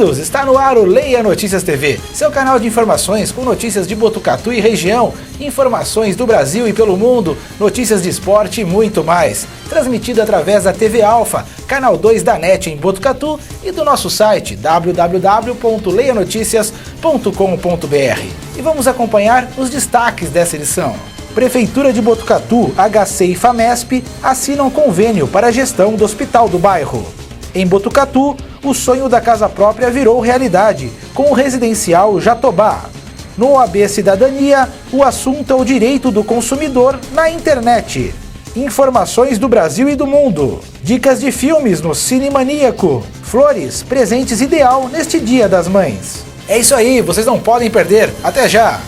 bem-vindos! Está no ar o Leia Notícias TV, seu canal de informações com notícias de Botucatu e região, informações do Brasil e pelo mundo, notícias de esporte e muito mais. Transmitido através da TV Alfa, canal 2 da NET em Botucatu e do nosso site www.leianoticias.com.br. E vamos acompanhar os destaques dessa edição. Prefeitura de Botucatu, HC e FAMESP assinam convênio para a gestão do Hospital do Bairro. Em Botucatu, o sonho da casa própria virou realidade, com o residencial Jatobá. No OAB Cidadania, o assunto é o direito do consumidor na internet. Informações do Brasil e do mundo. Dicas de filmes no Cine Maníaco. Flores, presentes ideal neste Dia das Mães. É isso aí, vocês não podem perder. Até já!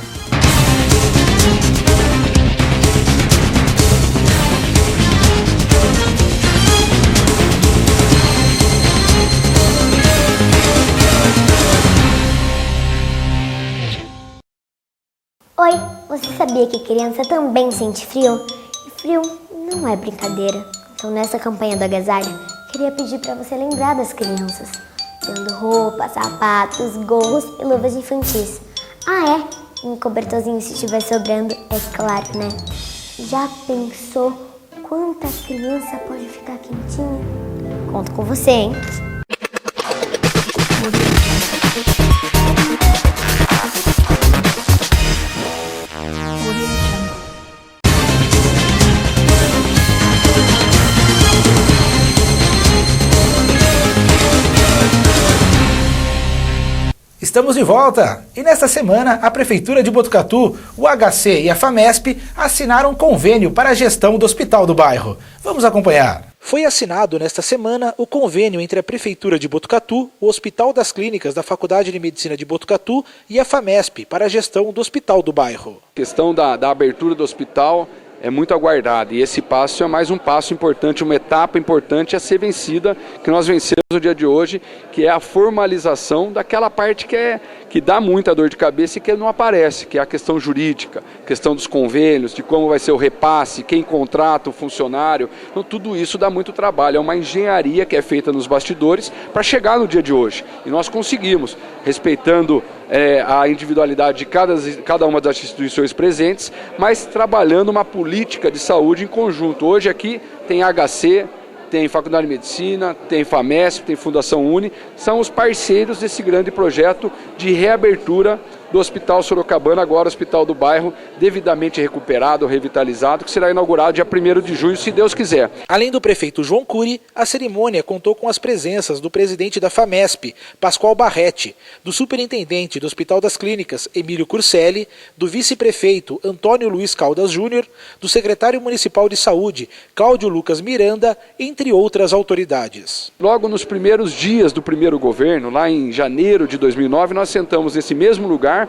Oi, você sabia que criança também sente frio? E frio não é brincadeira. Então nessa campanha do agasalho, queria pedir para você lembrar das crianças, dando roupa, sapatos, gorros e luvas infantis. Ah é, um cobertorzinho se estiver sobrando, é claro, né? Já pensou quanta criança pode ficar quentinha? Conto com você, hein? Estamos de volta! E nesta semana, a Prefeitura de Botucatu, o HC e a FAMESP assinaram um convênio para a gestão do Hospital do Bairro. Vamos acompanhar. Foi assinado nesta semana o convênio entre a Prefeitura de Botucatu, o Hospital das Clínicas da Faculdade de Medicina de Botucatu e a FAMESP para a gestão do Hospital do Bairro. A questão da abertura do hospital é muito aguardada e esse passo é mais um passo importante, uma etapa importante a ser vencida, que nós vencemos no dia de hoje, que é a formalização daquela parte que dá muita dor de cabeça e que não aparece, que é a questão jurídica, questão dos convênios, de como vai ser o repasse, quem contrata o funcionário. Então tudo isso dá muito trabalho, é uma engenharia que é feita nos bastidores para chegar no dia de hoje. E nós conseguimos, respeitando a individualidade de cada uma das instituições presentes, mas trabalhando uma política de saúde em conjunto. Hoje aqui tem HC, tem Faculdade de Medicina, tem FAMESP, tem Fundação Uni, são os parceiros desse grande projeto de reabertura do Hospital Sorocabana, agora Hospital do Bairro, devidamente recuperado, revitalizado, que será inaugurado dia 1º de junho, se Deus quiser. Além do prefeito João Cury, a cerimônia contou com as presenças do presidente da FAMESP, Pascoal Barretti, do superintendente do Hospital das Clínicas, Emílio Curcelli, do vice-prefeito Antônio Luiz Caldas Júnior, do secretário municipal de saúde, Cláudio Lucas Miranda, entre outras autoridades. Logo nos primeiros dias do primeiro governo, lá em janeiro de 2009, nós sentamos nesse mesmo lugar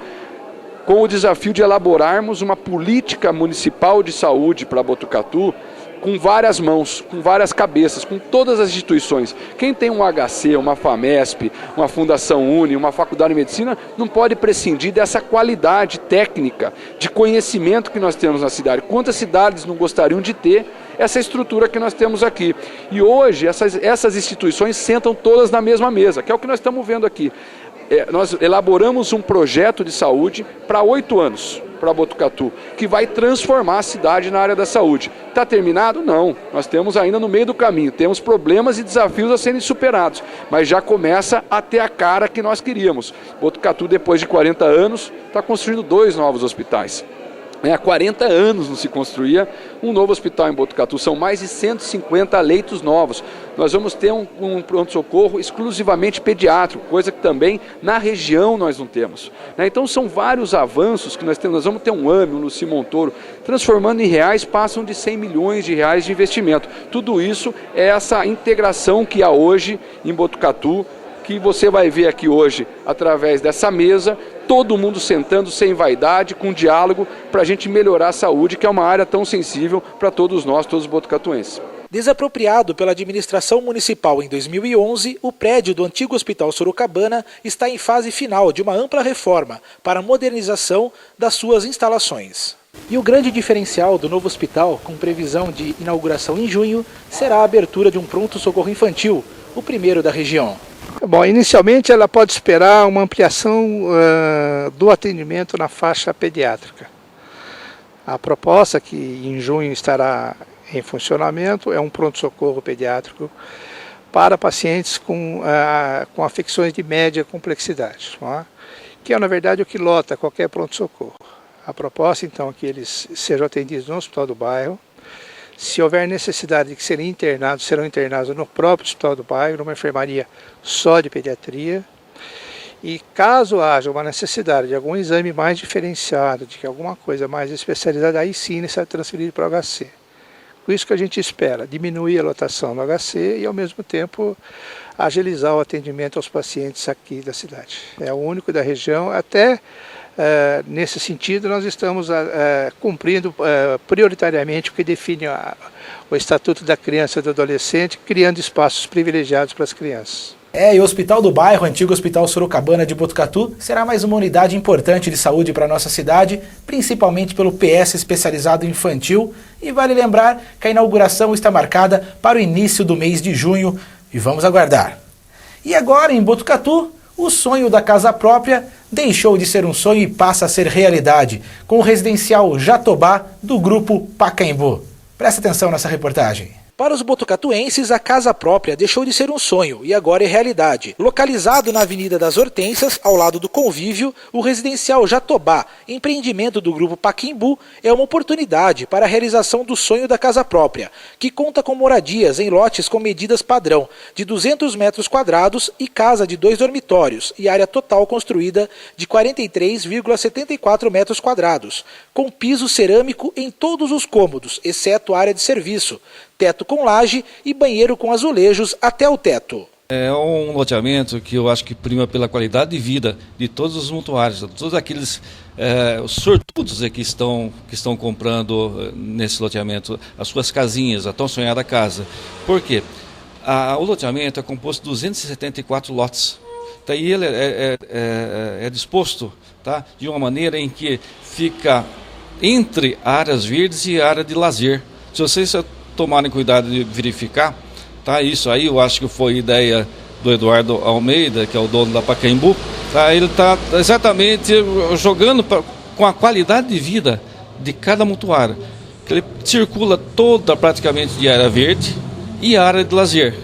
com o desafio de elaborarmos uma política municipal de saúde para Botucatu com várias mãos, com várias cabeças, com todas as instituições. Quem tem um HC, uma FAMESP, uma Fundação Uni, uma Faculdade de Medicina, não pode prescindir dessa qualidade técnica, de conhecimento que nós temos na cidade. Quantas cidades não gostariam de ter essa estrutura que nós temos aqui? E hoje essas instituições sentam todas na mesma mesa, que é o que nós estamos vendo aqui. Nós elaboramos um projeto de saúde para 8 anos, para Botucatu, que vai transformar a cidade na área da saúde. Está terminado? Não. Nós temos ainda no meio do caminho, temos problemas e desafios a serem superados, mas já começa a ter a cara que nós queríamos. Botucatu, depois de 40 anos, está construindo 2 novos hospitais. Há 40 anos não se construía um novo hospital em Botucatu, são mais de 150 leitos novos. Nós vamos ter um pronto-socorro exclusivamente pediátrico, coisa que também na região nós não temos. Então são vários avanços que nós temos. Nós vamos ter um AME, um Luci Montoro, transformando em reais, passam de 100 milhões de reais de investimento. Tudo isso é essa integração que há hoje em Botucatu, que você vai ver aqui hoje através dessa mesa, todo mundo sentando sem vaidade, com diálogo, para a gente melhorar a saúde, que é uma área tão sensível para todos nós, todos os botucatuenses. Desapropriado pela administração municipal em 2011, o prédio do antigo Hospital Sorocabana está em fase final de uma ampla reforma para a modernização das suas instalações. E o grande diferencial do novo hospital, com previsão de inauguração em junho, será a abertura de um pronto-socorro infantil, o primeiro da região. Bom, inicialmente ela pode esperar uma ampliação do atendimento na faixa pediátrica. A proposta, que em junho estará em funcionamento, é um pronto-socorro pediátrico para pacientes com afecções de média complexidade, não é? Que é, na verdade, o que lota qualquer pronto-socorro. A proposta, então, é que eles sejam atendidos no Hospital do Bairro. Se houver necessidade de que serem internados, serão internados no próprio Hospital do Bairro, numa enfermaria só de pediatria. E caso haja uma necessidade de algum exame mais diferenciado, de que alguma coisa mais especializada, aí sim ele será transferido para o HC. Com isso que a gente espera, diminuir a lotação no HC e, ao mesmo tempo, agilizar o atendimento aos pacientes aqui da cidade. É o único da região. Até nesse sentido, nós estamos cumprindo prioritariamente o que define o Estatuto da Criança e do Adolescente, criando espaços privilegiados para as crianças. E o Hospital do Bairro, antigo Hospital Sorocabana de Botucatu, será mais uma unidade importante de saúde para a nossa cidade, principalmente pelo PS especializado infantil. E vale lembrar que a inauguração está marcada para o início do mês de junho e vamos aguardar. E agora, em Botucatu, o sonho da casa própria deixou de ser um sonho e passa a ser realidade, com o residencial Jatobá do grupo Pacaembu. Presta atenção nessa reportagem. Para os botucatuenses, a casa própria deixou de ser um sonho e agora é realidade. Localizado na Avenida das Hortênsias, ao lado do Convívio, o residencial Jatobá, empreendimento do grupo Pacaembu, é uma oportunidade para a realização do sonho da casa própria, que conta com moradias em lotes com medidas padrão de 200 metros quadrados e casa de 2 dormitórios e área total construída de 43,74 metros quadrados, com piso cerâmico em todos os cômodos, exceto a área de serviço, teto com laje e banheiro com azulejos até o teto. É um loteamento que eu acho que prima pela qualidade de vida de todos os mutuários, todos aqueles os sortudos que estão comprando nesse loteamento as suas casinhas, a tão sonhada casa. Por quê? O loteamento é composto de 274 lotes. Daí ele é disposto, tá, de uma maneira em que fica entre áreas verdes e área de lazer. Se vocês tomarem cuidado de verificar, tá? Isso aí eu acho que foi ideia do Eduardo Almeida, que é o dono da Pacaembu, tá? Ele está exatamente jogando com a qualidade de vida de cada mutuário, que ele circula toda praticamente de área verde e área de lazer.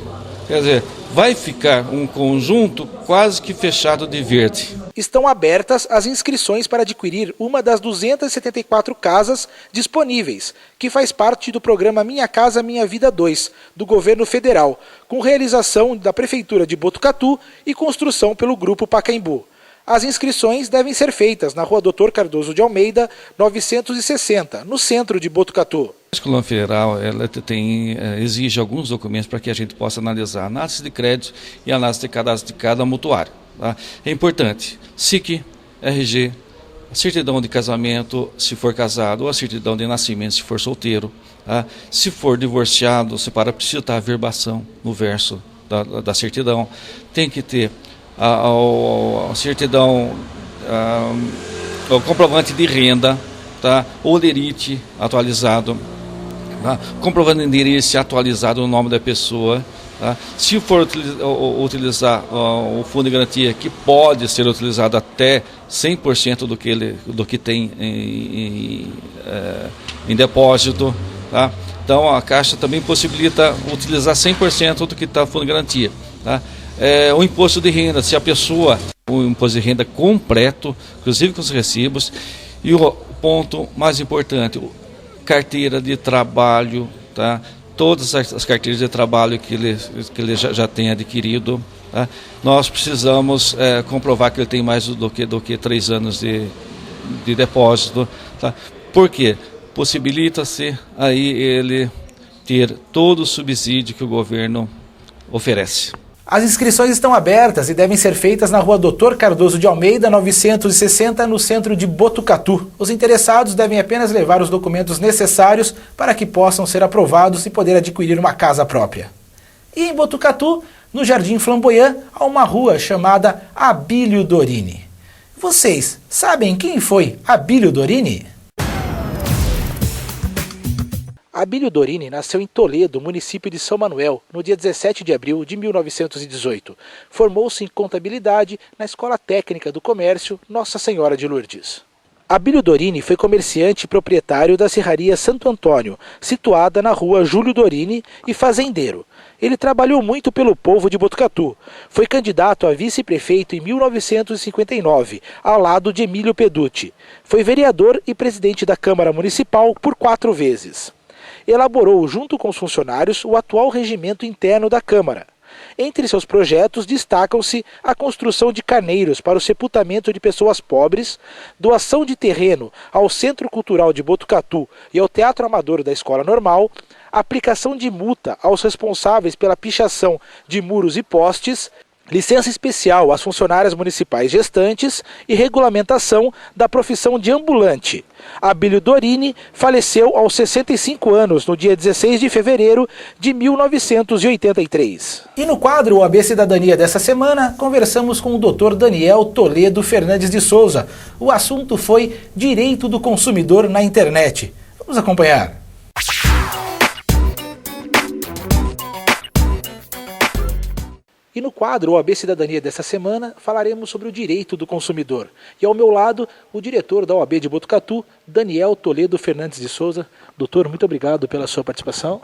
Quer dizer, vai ficar um conjunto quase que fechado de verde. Estão abertas as inscrições para adquirir uma das 274 casas disponíveis, que faz parte do programa Minha Casa Minha Vida 2, do governo federal, com realização da Prefeitura de Botucatu e construção pelo Grupo Pacaembu. As inscrições devem ser feitas na Rua Dr. Cardoso de Almeida, 960, no centro de Botucatu. A Escola Federal exige alguns documentos para que a gente possa analisar a análise de crédito e a análise de cadastro de cada mutuário. Tá? É importante, SIC, RG, a certidão de casamento, se for casado, ou a certidão de nascimento, se for solteiro. Tá? Se for divorciado, precisa estar a verbação no verso da certidão. Tem que ter a certidão, o comprovante de renda, tá? O lerite atualizado, tá? Comprovante de endereço atualizado no nome da pessoa. Tá? Se for utilizar o fundo de garantia, que pode ser utilizado até 100% do que tem em depósito, tá? Então a Caixa também possibilita utilizar 100% do que está no fundo de garantia. Tá? O imposto de renda, se a pessoa, o imposto de renda completo, inclusive com os recibos, e o ponto mais importante, carteira de trabalho, tá? Todas as carteiras de trabalho que ele já tem adquirido, tá? Nós precisamos comprovar que ele tem mais do que 3 anos de depósito. Tá? Por quê? Possibilita-se aí ele ter todo o subsídio que o governo oferece. As inscrições estão abertas e devem ser feitas na Rua Dr. Cardoso de Almeida, 960, no centro de Botucatu. Os interessados devem apenas levar os documentos necessários para que possam ser aprovados e poder adquirir uma casa própria. E em Botucatu, no Jardim Flamboyant, há uma rua chamada Abílio Dorini. Vocês sabem quem foi Abílio Dorini? Abílio Dorini nasceu em Toledo, município de São Manuel, no dia 17 de abril de 1918. Formou-se em contabilidade na Escola Técnica do Comércio Nossa Senhora de Lourdes. Abílio Dorini foi comerciante e proprietário da Serraria Santo Antônio, situada na rua Júlio Dorini, e fazendeiro. Ele trabalhou muito pelo povo de Botucatu. Foi candidato a vice-prefeito em 1959, ao lado de Emílio Peducci. Foi vereador e presidente da Câmara Municipal por 4 vezes. Elaborou, junto com os funcionários, o atual regimento interno da Câmara. Entre seus projetos destacam-se a construção de carneiros para o sepultamento de pessoas pobres, doação de terreno ao Centro Cultural de Botucatu e ao Teatro Amador da Escola Normal, aplicação de multa aos responsáveis pela pichação de muros e postes, licença especial às funcionárias municipais gestantes e regulamentação da profissão de ambulante. Abílio Dorini faleceu aos 65 anos no dia 16 de fevereiro de 1983. E no quadro OAB Cidadania dessa semana, conversamos com o Dr. Daniel Toledo Fernandes de Souza. O assunto foi direito do consumidor na internet. Vamos acompanhar. E no quadro OAB Cidadania dessa semana, falaremos sobre o direito do consumidor. E ao meu lado, o diretor da OAB de Botucatu, Daniel Toledo Fernandes de Souza. Doutor, muito obrigado pela sua participação.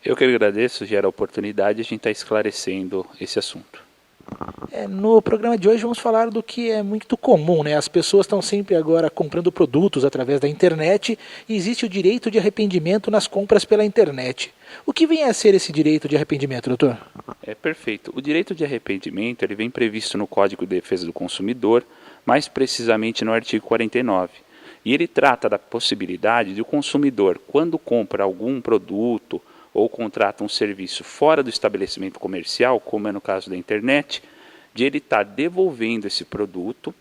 Eu que agradeço, gera a oportunidade de a gente estar esclarecendo esse assunto. No programa de hoje vamos falar do que é muito comum, né? As pessoas estão sempre agora comprando produtos através da internet e existe o direito de arrependimento nas compras pela internet. O que vem a ser esse direito de arrependimento, doutor? Perfeito. O direito de arrependimento ele vem previsto no Código de Defesa do Consumidor, mais precisamente no artigo 49. E ele trata da possibilidade de o consumidor, quando compra algum produto ou contrata um serviço fora do estabelecimento comercial, como é no caso da internet, de ele estar devolvendo esse produto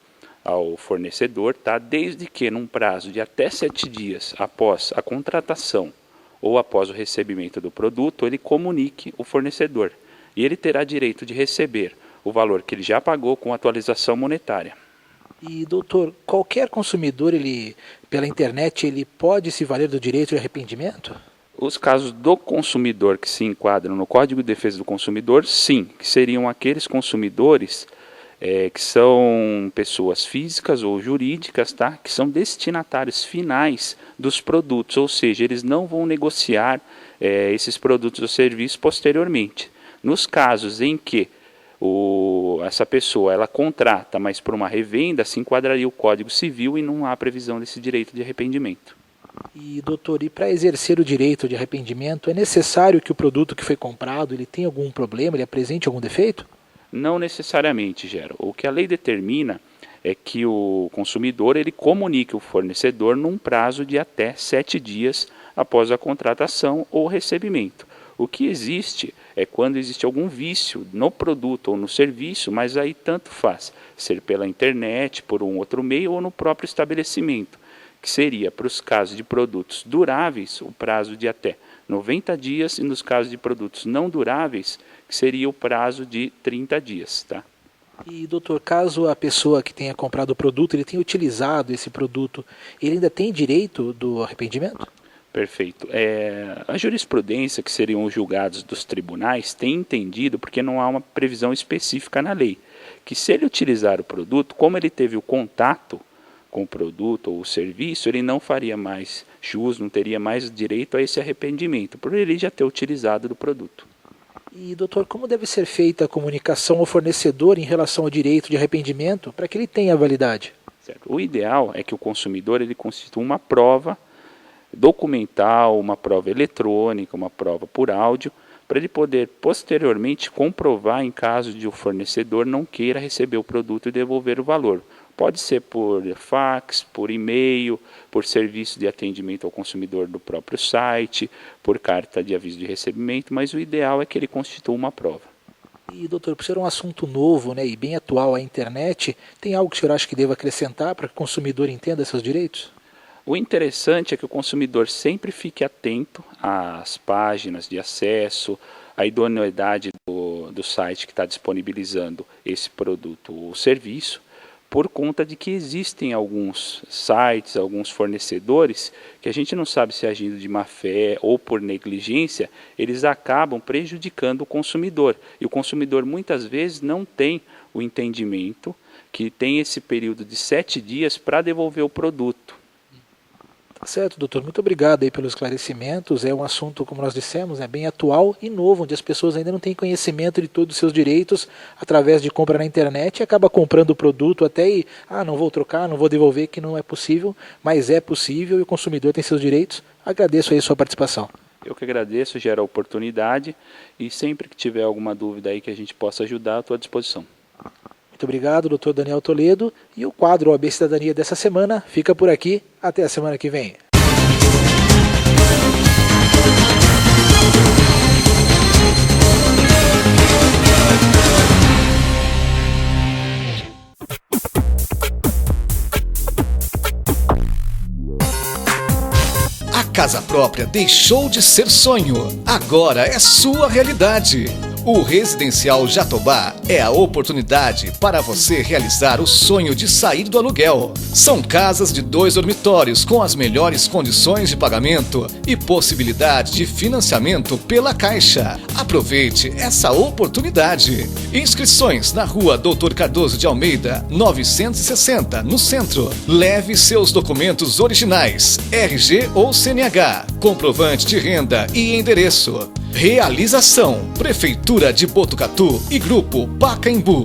ao fornecedor, desde que num prazo de até 7 dias após a contratação ou após o recebimento do produto, ele comunique o fornecedor. E ele terá direito de receber o valor que ele já pagou com atualização monetária. E, doutor, qualquer consumidor, pela internet, ele pode se valer do direito de arrependimento? Os casos do consumidor que se enquadram no Código de Defesa do Consumidor, sim, que seriam aqueles consumidores que são pessoas físicas ou jurídicas, que são destinatários finais dos produtos, ou seja, eles não vão negociar esses produtos ou serviços posteriormente. Nos casos em que essa pessoa ela contrata, mas por uma revenda, se enquadraria o Código Civil e não há previsão desse direito de arrependimento. E, doutor, para exercer o direito de arrependimento, é necessário que o produto que foi comprado ele tenha algum problema, ele apresente algum defeito? Não necessariamente, Gero. O que a lei determina é que o consumidor ele comunique o fornecedor num prazo de até 7 dias após a contratação ou recebimento. O que existe é quando existe algum vício no produto ou no serviço, mas aí tanto faz, ser pela internet, por um outro meio ou no próprio estabelecimento, que seria, para os casos de produtos duráveis, o prazo de até 90 dias, e nos casos de produtos não duráveis, que seria o prazo de 30 dias. E, doutor, caso a pessoa que tenha comprado o produto, ele tenha utilizado esse produto, ele ainda tem direito do arrependimento? Perfeito. A jurisprudência, que seriam os julgados dos tribunais, tem entendido, porque não há uma previsão específica na lei, que se ele utilizar o produto, como ele teve o contato com o produto ou o serviço, ele não faria mais jus, não teria mais direito a esse arrependimento, por ele já ter utilizado do produto. E, doutor, como deve ser feita a comunicação ao fornecedor em relação ao direito de arrependimento para que ele tenha validade? Certo. O ideal é que o consumidor ele constitua uma prova documental, uma prova eletrônica, uma prova por áudio, para ele poder posteriormente comprovar em caso de o fornecedor não queira receber o produto e devolver o valor. Pode ser por fax, por e-mail, por serviço de atendimento ao consumidor do próprio site, por carta de aviso de recebimento, mas o ideal é que ele constitua uma prova. E, doutor, por ser um assunto novo, e bem atual a internet, tem algo que o senhor acha que deva acrescentar para que o consumidor entenda seus direitos? O interessante é que o consumidor sempre fique atento às páginas de acesso, à idoneidade do site que está disponibilizando esse produto ou serviço, por conta de que existem alguns sites, alguns fornecedores, que a gente não sabe se agindo de má fé ou por negligência, eles acabam prejudicando o consumidor. E o consumidor muitas vezes não tem o entendimento que tem esse período de 7 dias para devolver o produto. Tá certo, doutor. Muito obrigado aí pelos esclarecimentos. É um assunto, como nós dissemos, bem atual e novo, onde as pessoas ainda não têm conhecimento de todos os seus direitos através de compra na internet e acaba comprando o produto até e, não vou trocar, não vou devolver, que não é possível, mas é possível e o consumidor tem seus direitos. Agradeço aí a sua participação. Eu que agradeço, gera a oportunidade e sempre que tiver alguma dúvida aí que a gente possa ajudar, estou à disposição. Muito obrigado, doutor Daniel Toledo. E o quadro OAB Cidadania dessa semana fica por aqui. Até a semana que vem. A casa própria deixou de ser sonho. Agora é sua realidade. O Residencial Jatobá é a oportunidade para você realizar o sonho de sair do aluguel. São casas de 2 dormitórios com as melhores condições de pagamento e possibilidade de financiamento pela Caixa. Aproveite essa oportunidade. Inscrições na Rua Doutor Cardoso de Almeida, 960, no centro. Leve seus documentos originais, RG ou CNH, comprovante de renda e endereço. Realização: Prefeitura de Botucatu e Grupo Pacaembu.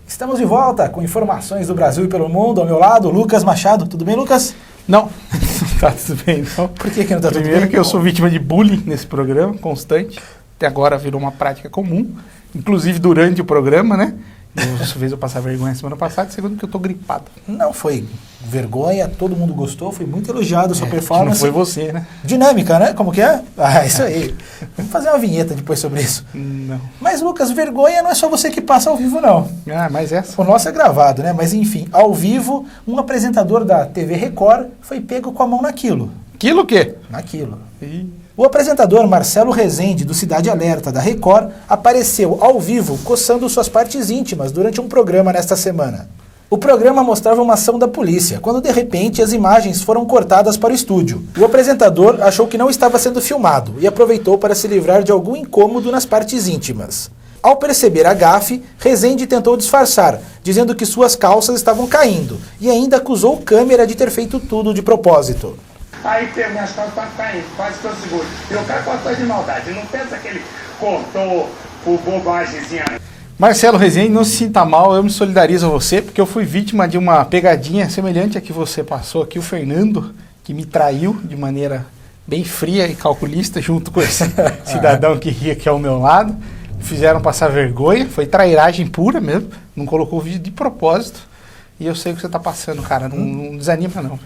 Estamos de volta com informações do Brasil e pelo mundo. Ao meu lado, Lucas Machado. Tudo bem, Lucas? Não, não tá tudo bem, não. Por que não tá tudo bem? Primeiro que eu sou vítima de bullying nesse programa, constante. Até agora virou uma prática comum, inclusive durante o programa, né? Uma vez eu passar vergonha semana passada, segundo que eu tô gripado. Não foi vergonha, todo mundo gostou, foi muito elogiado a sua performance. Não foi você, né? Dinâmica, né? Como que é? Isso aí. Vamos fazer uma vinheta depois sobre isso. Não. Mas, Lucas, vergonha não é só você que passa ao vivo, não. Mas essa? O nosso é gravado, né? Mas, enfim, ao vivo, um apresentador da TV Record foi pego com a mão naquilo. Aquilo o quê? Naquilo. O apresentador Marcelo Rezende, do Cidade Alerta, da Record, apareceu ao vivo coçando suas partes íntimas durante um programa nesta semana. O programa mostrava uma ação da polícia, quando de repente as imagens foram cortadas para o estúdio. O apresentador achou que não estava sendo filmado e aproveitou para se livrar de algum incômodo nas partes íntimas. Ao perceber a gafe, Rezende tentou disfarçar, dizendo que suas calças estavam caindo, e ainda acusou o câmera de ter feito tudo de propósito. Aí pego minhas calças para caindo, quase que eu seguro. E o cara cortou de maldade, não pensa que ele cortou por bobagemzinha. Marcelo Rezende, não se sinta mal, eu me solidarizo a você, porque eu fui vítima de uma pegadinha semelhante a que você passou aqui, o Fernando, que me traiu de maneira bem fria e calculista, junto com esse cidadão que ria aqui ao meu lado. Fizeram passar vergonha, foi trairagem pura mesmo, não colocou o vídeo de propósito. E eu sei o que você está passando, cara, não desanima não.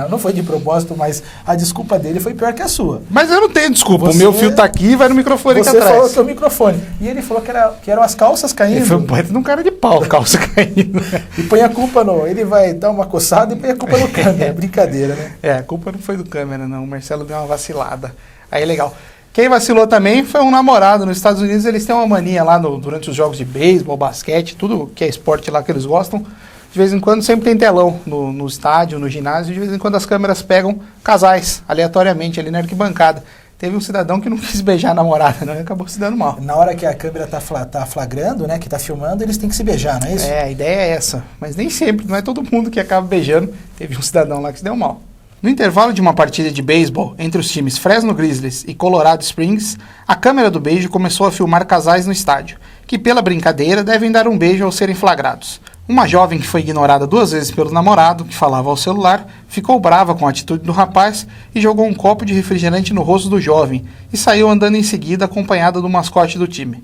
Não foi de propósito, mas a desculpa dele foi pior que a sua. Mas eu não tenho desculpa, o meu fio tá aqui e vai no microfone aqui atrás. Você falou que é o microfone. E ele falou que eram as calças caindo. Ele foi um baita de um cara de pau, calça caindo. E põe a culpa no... Ele vai dar uma coçada e põe a culpa no câmera. É brincadeira, né? A culpa não foi do câmera, não. O Marcelo deu uma vacilada. Aí, legal. Quem vacilou também foi um namorado. Nos Estados Unidos eles têm uma mania lá durante os jogos de beisebol, basquete, tudo que é esporte lá que eles gostam. De vez em quando sempre tem telão no estádio, no ginásio, de vez em quando as câmeras pegam casais, aleatoriamente, ali na arquibancada. Teve um cidadão que não quis beijar a namorada, não, e acabou se dando mal. Na hora que a câmera tá flagrando, né, que tá filmando, eles têm que se beijar, não é isso? A ideia é essa, mas nem sempre, não é todo mundo que acaba beijando. Teve um cidadão lá que se deu mal. No intervalo de uma partida de beisebol entre os times Fresno Grizzlies e Colorado Springs, a câmera do beijo começou a filmar casais no estádio, que pela brincadeira devem dar um beijo ao serem flagrados. Uma jovem que foi ignorada 2 vezes pelo namorado, que falava ao celular, ficou brava com a atitude do rapaz e jogou um copo de refrigerante no rosto do jovem e saiu andando em seguida acompanhada do mascote do time.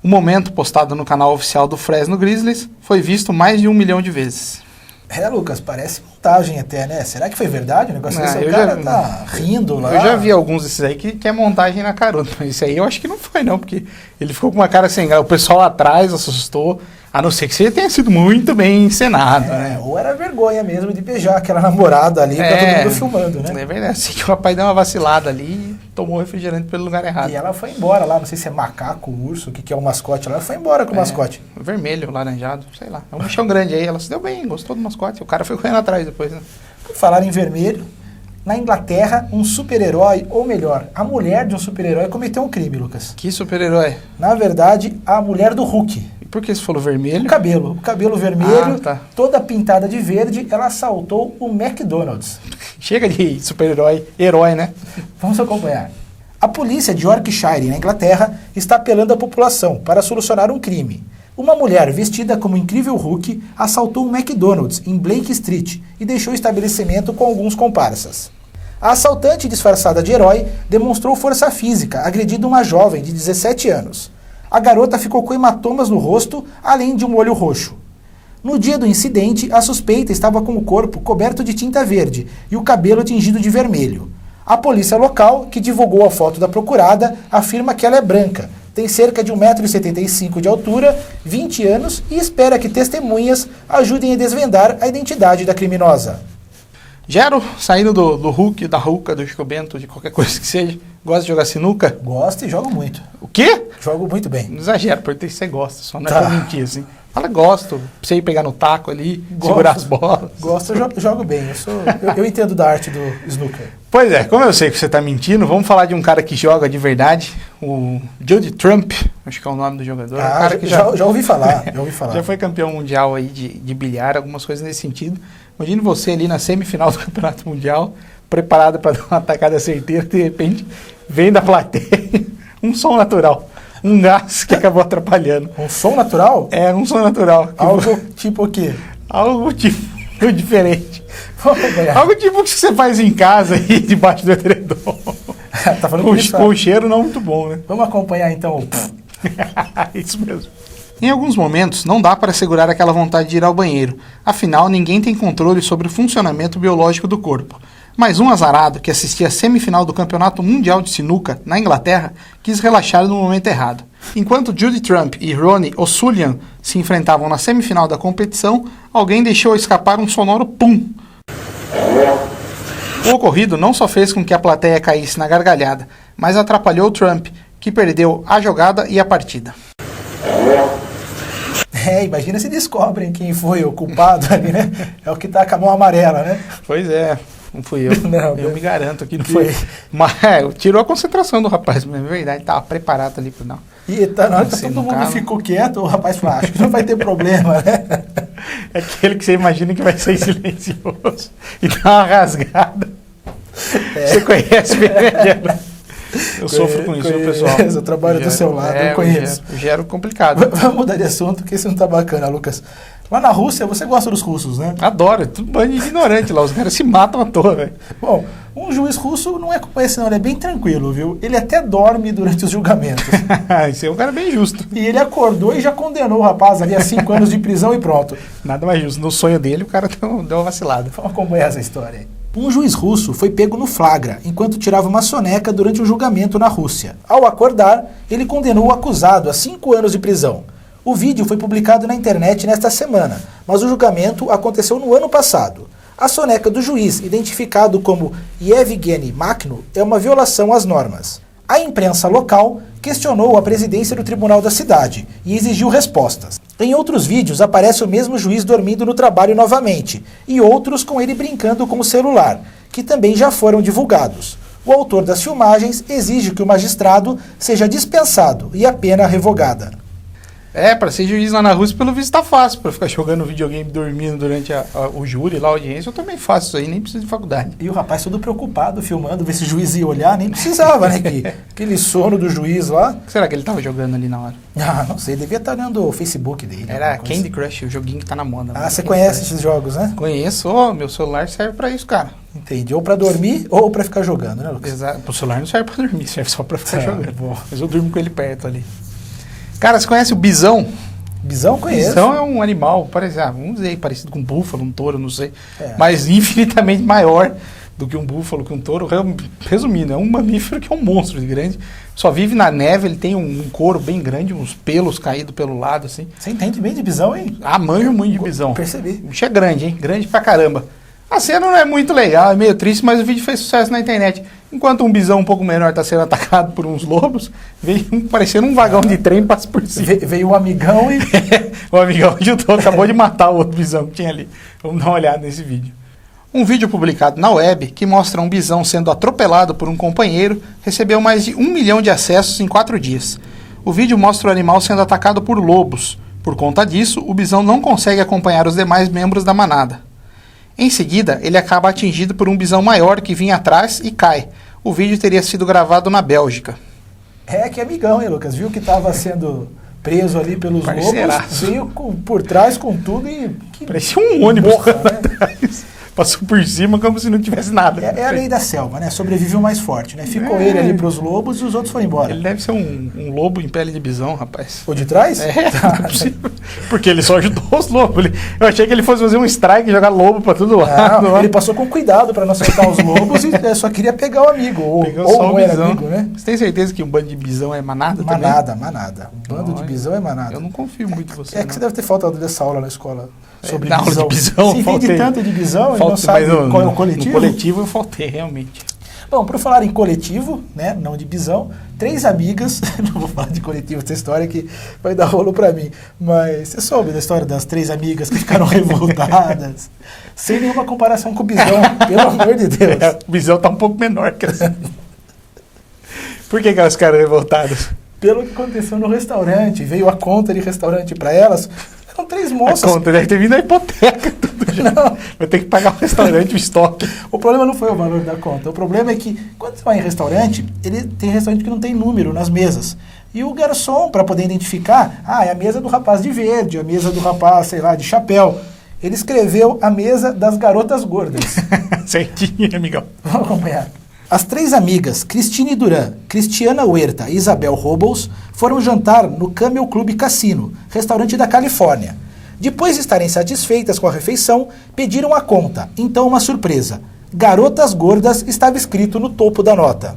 O momento, postado no canal oficial do Fresno Grizzlies, foi visto mais de 1 milhão de vezes. Lucas, parece montagem até, né? Será que foi verdade o negócio desse? O cara tá rindo lá. Eu já vi alguns desses aí que é montagem na carona, mas esse aí eu acho que não foi não, porque ele ficou com uma cara sem graça. O pessoal lá atrás assustou, A não ser que você tenha sido muito bem encenado, né? Ou era vergonha mesmo de beijar aquela namorada ali, pra todo mundo filmando, né? É verdade, assim que o rapaz deu uma vacilada ali e tomou refrigerante pelo lugar errado. E ela foi embora lá, não sei se é macaco, urso, o que é o mascote lá, ela foi embora com o mascote. Vermelho, laranjado, sei lá. É um bichão grande aí, ela se deu bem, gostou do mascote. O cara foi correndo atrás depois, né? Por falar em vermelho, na Inglaterra, um super-herói, ou melhor, a mulher de um super-herói cometeu um crime, Lucas. Que super-herói? Na verdade, a mulher do Hulk. E por que você falou vermelho? O cabelo vermelho, tá. toda pintada de verde, ela assaltou o McDonald's. Chega de super-herói, herói, né? Vamos acompanhar. A polícia de Yorkshire, na Inglaterra, está apelando à população para solucionar um crime. Uma mulher vestida como incrível Hulk assaltou um McDonald's em Blake Street e deixou o estabelecimento com alguns comparsas. A assaltante disfarçada de herói demonstrou força física, agredindo uma jovem de 17 anos. A garota ficou com hematomas no rosto, além de um olho roxo. No dia do incidente, a suspeita estava com o corpo coberto de tinta verde e o cabelo tingido de vermelho. A polícia local, que divulgou a foto da procurada, afirma que ela é branca, tem cerca de 1,75 m de altura, 20 anos e espera que testemunhas ajudem a desvendar a identidade da criminosa. Gero, saindo do Hulk, da Hulka, do Chico Bento, de qualquer coisa que seja, gosta de jogar sinuca? Gosto e jogo muito. O quê? Jogo muito bem. Não exagero, porque você gosta, só não é pra mentir, assim. Fala, gosto, pra você ir pegar no taco ali, segurar as bolas. Gosto, eu jogo bem, eu entendo da arte do snooker. Pois é, como eu sei que você tá mentindo, vamos falar de um cara que joga de verdade, o Judd Trump, acho que é o nome do jogador. Ah, um cara que já ouvi falar, já foi campeão mundial aí de bilhar, algumas coisas nesse sentido. Imagine você ali na semifinal do Campeonato Mundial, preparado para dar uma atacada certeira, de repente vem da plateia um som natural, um gás que acabou atrapalhando. Um som natural? É, um som natural. Algo tipo o quê? Algo tipo diferente. Algo tipo que você faz em casa aí, debaixo do edredom. Tá falando com o cheiro não muito bom, né? Vamos acompanhar então o... Isso mesmo. Em alguns momentos, não dá para segurar aquela vontade de ir ao banheiro. Afinal, ninguém tem controle sobre o funcionamento biológico do corpo. Mas um azarado, que assistia a semifinal do Campeonato Mundial de Sinuca, na Inglaterra, quis relaxar no momento errado. Enquanto Judd Trump e Ronnie O'Sullivan se enfrentavam na semifinal da competição, alguém deixou escapar um sonoro pum. O ocorrido não só fez com que a plateia caísse na gargalhada, mas atrapalhou Trump, que perdeu a jogada e a partida. Imagina se descobrem quem foi o culpado ali, né? É o que tá com a mão amarela, né? Pois é, não fui eu. Não, eu me garanto que não foi. Mas tirou a concentração do rapaz, mas é verdade, tava preparado ali pro não. E tá, na hora que todo mundo ficou quieto, o rapaz falou, acho que não vai ter problema, né? É aquele que você imagina que vai ser silencioso e dá uma rasgada. Você conhece bem, né? Eu sofro com isso, pessoal. Eu trabalho do seu lado, eu conheço. Gero complicado. Vamos mudar de assunto, porque isso não tá bacana, Lucas. Lá na Rússia, você gosta dos russos, né? Adoro, é tudo bando de ignorante lá, os caras se matam à toa, velho. Bom, um juiz russo não é como esse não, ele é bem tranquilo, viu? Ele até dorme durante os julgamentos. Isso é um cara bem justo. E ele acordou e já condenou o rapaz ali a 5 anos de prisão e pronto. Nada mais justo. No sonho dele, o cara deu uma vacilada. Vamos acompanhar essa história aí. Um juiz russo foi pego no flagra enquanto tirava uma soneca durante um julgamento na Rússia. Ao acordar, ele condenou o acusado a 5 anos de prisão. O vídeo foi publicado na internet nesta semana, mas o julgamento aconteceu no ano passado. A soneca do juiz, identificado como Yevgeny Makhno, é uma violação às normas. A imprensa local questionou a presidência do tribunal da cidade e exigiu respostas. Em outros vídeos aparece o mesmo juiz dormindo no trabalho novamente, e outros com ele brincando com o celular, que também já foram divulgados. O autor das filmagens exige que o magistrado seja dispensado e a pena revogada. Para ser juiz lá na Rússia, pelo visto tá fácil. Para ficar jogando videogame dormindo durante o júri, lá a audiência, eu também faço isso aí, nem preciso de faculdade. E o rapaz todo preocupado, filmando, ver se o juiz ia olhar, nem precisava, né? Aquele sono do juiz lá. O que será que ele tava jogando ali na hora? Ah, não sei, devia estar olhando o Facebook dele. Era Candy Crush, o joguinho que tá na moda. Ah, você conhece esses jogos, né? Conheço, meu celular serve para isso, cara. Entendi, ou para dormir ou para ficar jogando, né, Lucas? Exato, o celular não serve para dormir, serve só para ficar jogando. Bom. Mas eu durmo com ele perto ali. Cara, você conhece o bisão? Bisão conheço. Bisão é um animal, vamos dizer, parecido com um búfalo, um touro, não sei. Mas infinitamente maior do que um búfalo, que um touro. Resumindo, é um mamífero que é um monstro de grande. Só vive na neve, ele tem um couro bem grande, uns pelos caídos pelo lado, assim. Você entende bem de bisão, hein? Ah, manjo muito de bisão. Percebi. O bicho é grande, hein? Grande pra caramba. A cena não é muito legal, é meio triste, mas o vídeo fez sucesso na internet. Enquanto um bisão um pouco menor está sendo atacado por uns lobos, veio parecendo um vagão de trem e passa por cima. Veio o amigão e... O amigão ajudou, acabou de matar o outro bisão que tinha ali. Vamos dar uma olhada nesse vídeo. Um vídeo publicado na web que mostra um bisão sendo atropelado por um companheiro recebeu mais de 1 milhão de acessos em 4 dias. O vídeo mostra o animal sendo atacado por lobos. Por conta disso, o bisão não consegue acompanhar os demais membros da manada. Em seguida, ele acaba atingido por um bisão maior que vinha atrás e cai. O vídeo teria sido gravado na Bélgica. É que amigão, hein, Lucas? Viu que estava sendo preso ali pelos lobos, veio por trás com tudo e... Parecia um ônibus né? atrás. Passou por cima como se não tivesse nada. É a lei da selva, né? Sobrevive o mais forte, né? Ficou ele ali pros lobos e os outros foram embora. Ele deve ser um lobo em pele de bisão, rapaz. O de trás? É, não é possível. Porque ele só ajudou os lobos. Eu achei que ele fosse fazer um strike e jogar lobo pra todo lado. Não, ele passou com cuidado pra não acertar os lobos e só queria pegar o amigo. Ou só não era amigo, né? Você tem certeza que um bando de bisão é manada também? Manada. Um bando de bisão é manada. Eu não confio muito em você. É que você deve ter faltado dessa aula na escola. Sobre na aula de bisão, se entende tanto de bisão e não sabe qual é o coletivo. No coletivo eu faltei, realmente. Bom, por falar em coletivo, né, não de bisão, 3 amigas, não vou falar de coletivo, essa história que vai dar rolo pra mim, mas você soube da história das 3 amigas que ficaram revoltadas, sem nenhuma comparação com o bisão, pelo amor de Deus. O bisão tá um pouco menor que essa. Por que elas ficaram revoltadas? Pelo que aconteceu no restaurante, veio a conta de restaurante pra elas. São 3 moças. A conta deve ter vindo a hipoteca, tudo já. Não. Vai ter que pagar o restaurante, o estoque. O problema não foi o valor da conta. O problema é que, quando você vai em restaurante, tem restaurante que não tem número nas mesas. E o garçom, para poder identificar, é a mesa do rapaz de verde, a mesa do rapaz, sei lá, de chapéu. Ele escreveu a mesa das garotas gordas. Certinho, amigão. Vamos acompanhar. As 3 amigas, Cristine Duran, Cristiana Huerta e Isabel Robles, foram jantar no Camel Club Cassino, restaurante da Califórnia. Depois de estarem satisfeitas com a refeição, pediram a conta. Então uma surpresa. Garotas Gordas estava escrito no topo da nota.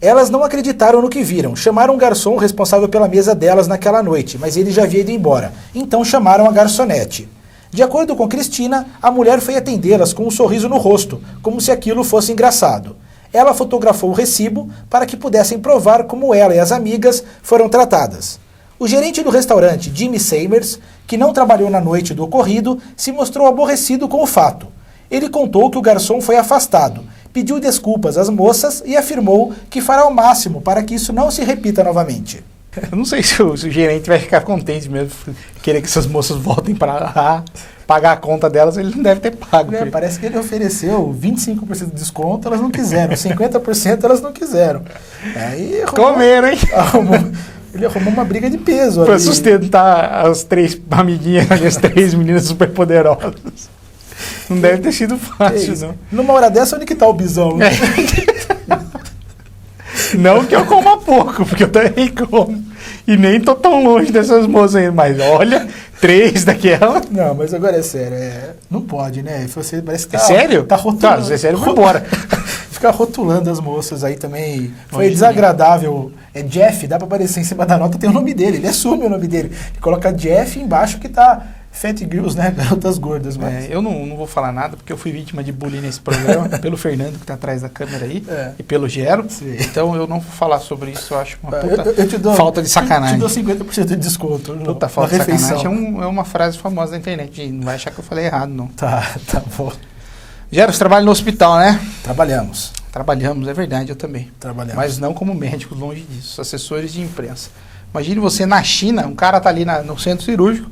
Elas não acreditaram no que viram. Chamaram o garçom responsável pela mesa delas naquela noite, mas ele já havia ido embora. Então chamaram a garçonete. De acordo com Cristina, a mulher foi atendê-las com um sorriso no rosto, como se aquilo fosse engraçado. Ela fotografou o recibo para que pudessem provar como ela e as amigas foram tratadas. O gerente do restaurante, Jimmy Samers, que não trabalhou na noite do ocorrido, se mostrou aborrecido com o fato. Ele contou que o garçom foi afastado, pediu desculpas às moças e afirmou que fará o máximo para que isso não se repita novamente. Eu não sei se o gerente vai ficar contente mesmo, querer que essas moças voltem para lá, pagar a conta delas, ele não deve ter pago. Parece que ele ofereceu 25% de desconto, elas não quiseram, 50% elas não quiseram. Aí comeram, hein? Ele arrumou uma briga de peso. Para sustentar as 3 amiguinhas, as 3 meninas super poderosas. Não deve ter sido fácil, não. Numa hora dessa, onde que tá o bisão? Né? Não que eu coma pouco, porque eu também como. E nem tô tão longe dessas moças ainda. Mas olha, 3 daquela. Não, mas agora é sério. Não pode, né? Você parece que é sério? Tá rotulando. Tá, se é sério, vou embora. Ficar rotulando as moças aí também foi desagradável. É Jeff, dá pra aparecer em cima da nota, tem o nome dele. Ele assume o nome dele. Ele coloca Jeff embaixo que tá Fat Girls, né? Garotas gordas. Mas... eu não vou falar nada, porque eu fui vítima de bullying nesse programa, pelo Fernando, que tá atrás da câmera aí, e pelo Gero. Sim. Então eu não vou falar sobre isso, eu acho uma puta falta de sacanagem. Eu te dou 50% de desconto. Puta falta de sacanagem é uma frase famosa da internet, não vai achar que eu falei errado, não. Tá bom. Gero, você trabalha no hospital, né? Trabalhamos, é verdade, eu também. Trabalhamos. Mas não como médicos, longe disso, assessores de imprensa. Imagine você na China, um cara tá ali no centro cirúrgico,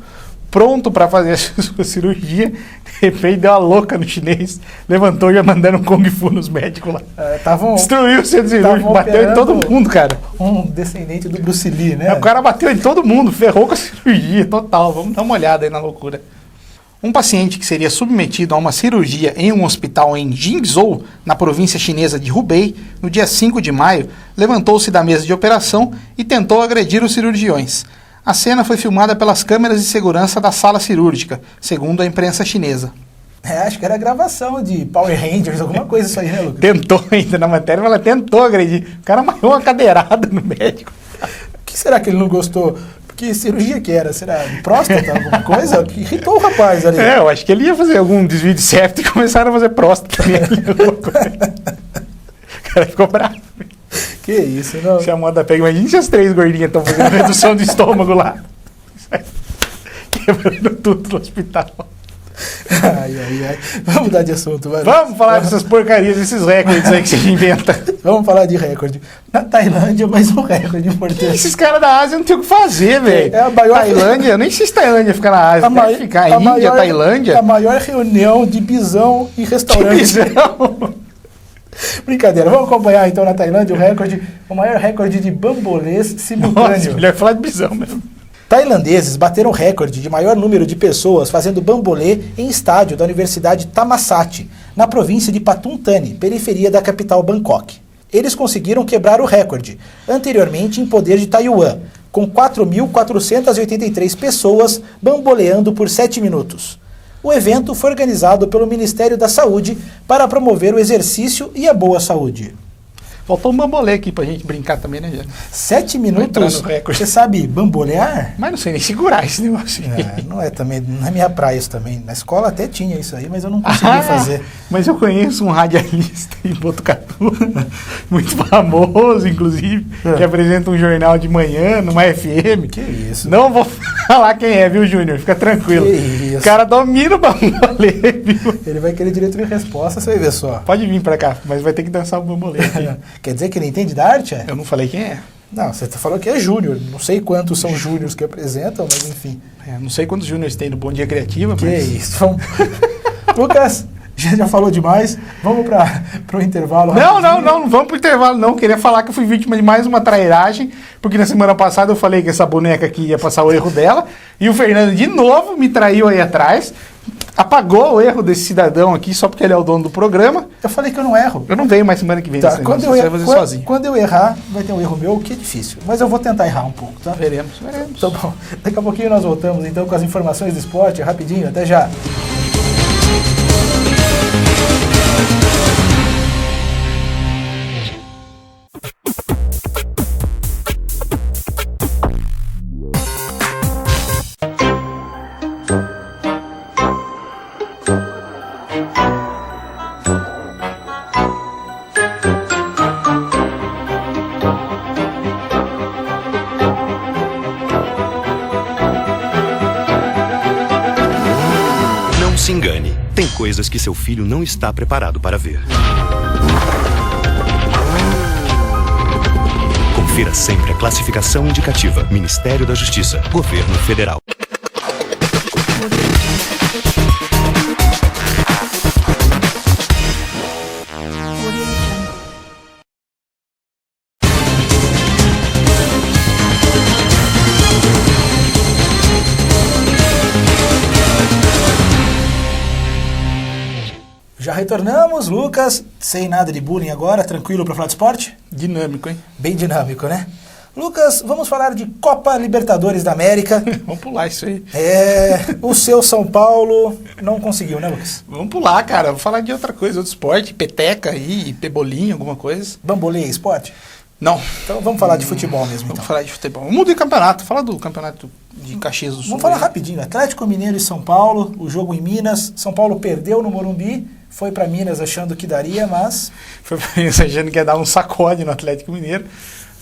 pronto para fazer a sua cirurgia, de repente deu uma louca no chinês, levantou e já mandando um Kung Fu nos médicos lá. Destruiu o centro cirúrgico, bateu em todo mundo, cara. Um descendente do Bruce Lee, né? O cara bateu em todo mundo, ferrou com a cirurgia total. Vamos dar uma olhada aí na loucura. Um paciente que seria submetido a uma cirurgia em um hospital em Jingzhou, na província chinesa de Hubei, no dia 5 de maio, levantou-se da mesa de operação e tentou agredir os cirurgiões. A cena foi filmada pelas câmeras de segurança da sala cirúrgica, segundo a imprensa chinesa. Acho que era gravação de Power Rangers, alguma coisa isso aí, né, Lucas? Tentou ainda na matéria, mas ela tentou agredir. O cara amarrou uma cadeirada no médico. O que será que ele não gostou? Que cirurgia que era? Será de próstata, alguma coisa? Que irritou o rapaz ali. Eu acho que ele ia fazer algum desvio de septo e começaram a fazer próstata nele. O cara ficou bravo. Que isso, não? Chamou da pega. Imagina se as 3 gordinhas estão fazendo redução do estômago lá. Quebrando tudo no hospital. Ai. Vamos mudar de assunto, vai. Vamos falar dessas porcarias, desses recordes aí que você inventa. Vamos falar de recorde. Na Tailândia, mais um recorde importante. Esses caras da Ásia não tem o que fazer, velho. É a maior... Tailândia, eu nem sei se Tailândia fica na Ásia. Deve ficar Índia, maior, Tailândia. A maior reunião de bisão em restaurante. Brincadeira, vamos acompanhar então na Tailândia o maior recorde de bambolês simultâneo. Nossa, melhor falar de bisão mesmo. Tailandeses bateram o recorde de maior número de pessoas fazendo bambolê em estádio da Universidade Thammasat, na província de Pathum Thani, periferia da capital Bangkok. Eles conseguiram quebrar o recorde, anteriormente em poder de Taiwan, com 4.483 pessoas bamboleando por 7 minutos. O evento foi organizado pelo Ministério da Saúde para promover o exercício e a boa saúde. Faltou um bambolê aqui pra gente brincar também, né, Jânio? 7 minutos? Você sabe bambolear? Mas não sei nem segurar esse negócio. Não é também, não é minha praia isso também. Na escola até tinha isso aí, mas eu não consegui fazer. Mas eu conheço um radialista em Botucatu, muito famoso, inclusive, que apresenta um jornal de manhã numa FM. Que isso? Não vou falar quem é, viu, Júnior? Fica tranquilo. Que isso? O cara domina o bambolê, viu? Ele vai querer direito de resposta, você vai ver só. Pode vir pra cá, mas vai ter que dançar o bambolê. Quer dizer que ele entende da arte? Eu não falei quem é. Não, você falou que é júnior. Não sei quantos são júniors que apresentam, mas enfim. Não sei quantos júniors tem no Bom Dia Criativa, que mas... isso. Vamos... Lucas, já falou demais. Vamos para o intervalo. Não vamos pro intervalo, não. Queria falar que eu fui vítima de mais uma trairagem, porque na semana passada eu falei que essa boneca aqui ia passar o erro dela, e o Fernando de novo me traiu aí atrás. Apagou o erro desse cidadão aqui só porque ele é o dono do programa. Eu falei que eu não erro. Eu não venho mais semana que vem. Tá, quando eu errar, vai ter um erro meu, que é difícil. Mas eu vou tentar errar um pouco, tá? Veremos. Tá bom. Daqui a pouquinho nós voltamos então com as informações do esporte, rapidinho. Até já. Se engane, tem coisas que seu filho não está preparado para ver. Confira sempre a classificação indicativa. Ministério da Justiça, Governo Federal. Já retornamos, Lucas, sem nada de bullying agora, tranquilo para falar de esporte? Dinâmico, hein? Bem dinâmico, né? Lucas, vamos falar de Copa Libertadores da América. Vamos pular isso aí. O seu São Paulo não conseguiu, né, Lucas? Vamos pular, cara. Vamos falar de outra coisa, outro esporte, peteca aí, pebolinho, alguma coisa. Bambolê é esporte? Não. Então vamos falar de futebol mesmo. Vamos falar de futebol. Vamos de campeonato. Fala do campeonato de Caxias do Sul. Vamos falar rapidinho. Atlético Mineiro e São Paulo, o jogo em Minas. São Paulo perdeu no Morumbi, foi para Minas achando que daria, mas... Foi para Minas achando que ia dar um sacode no Atlético Mineiro.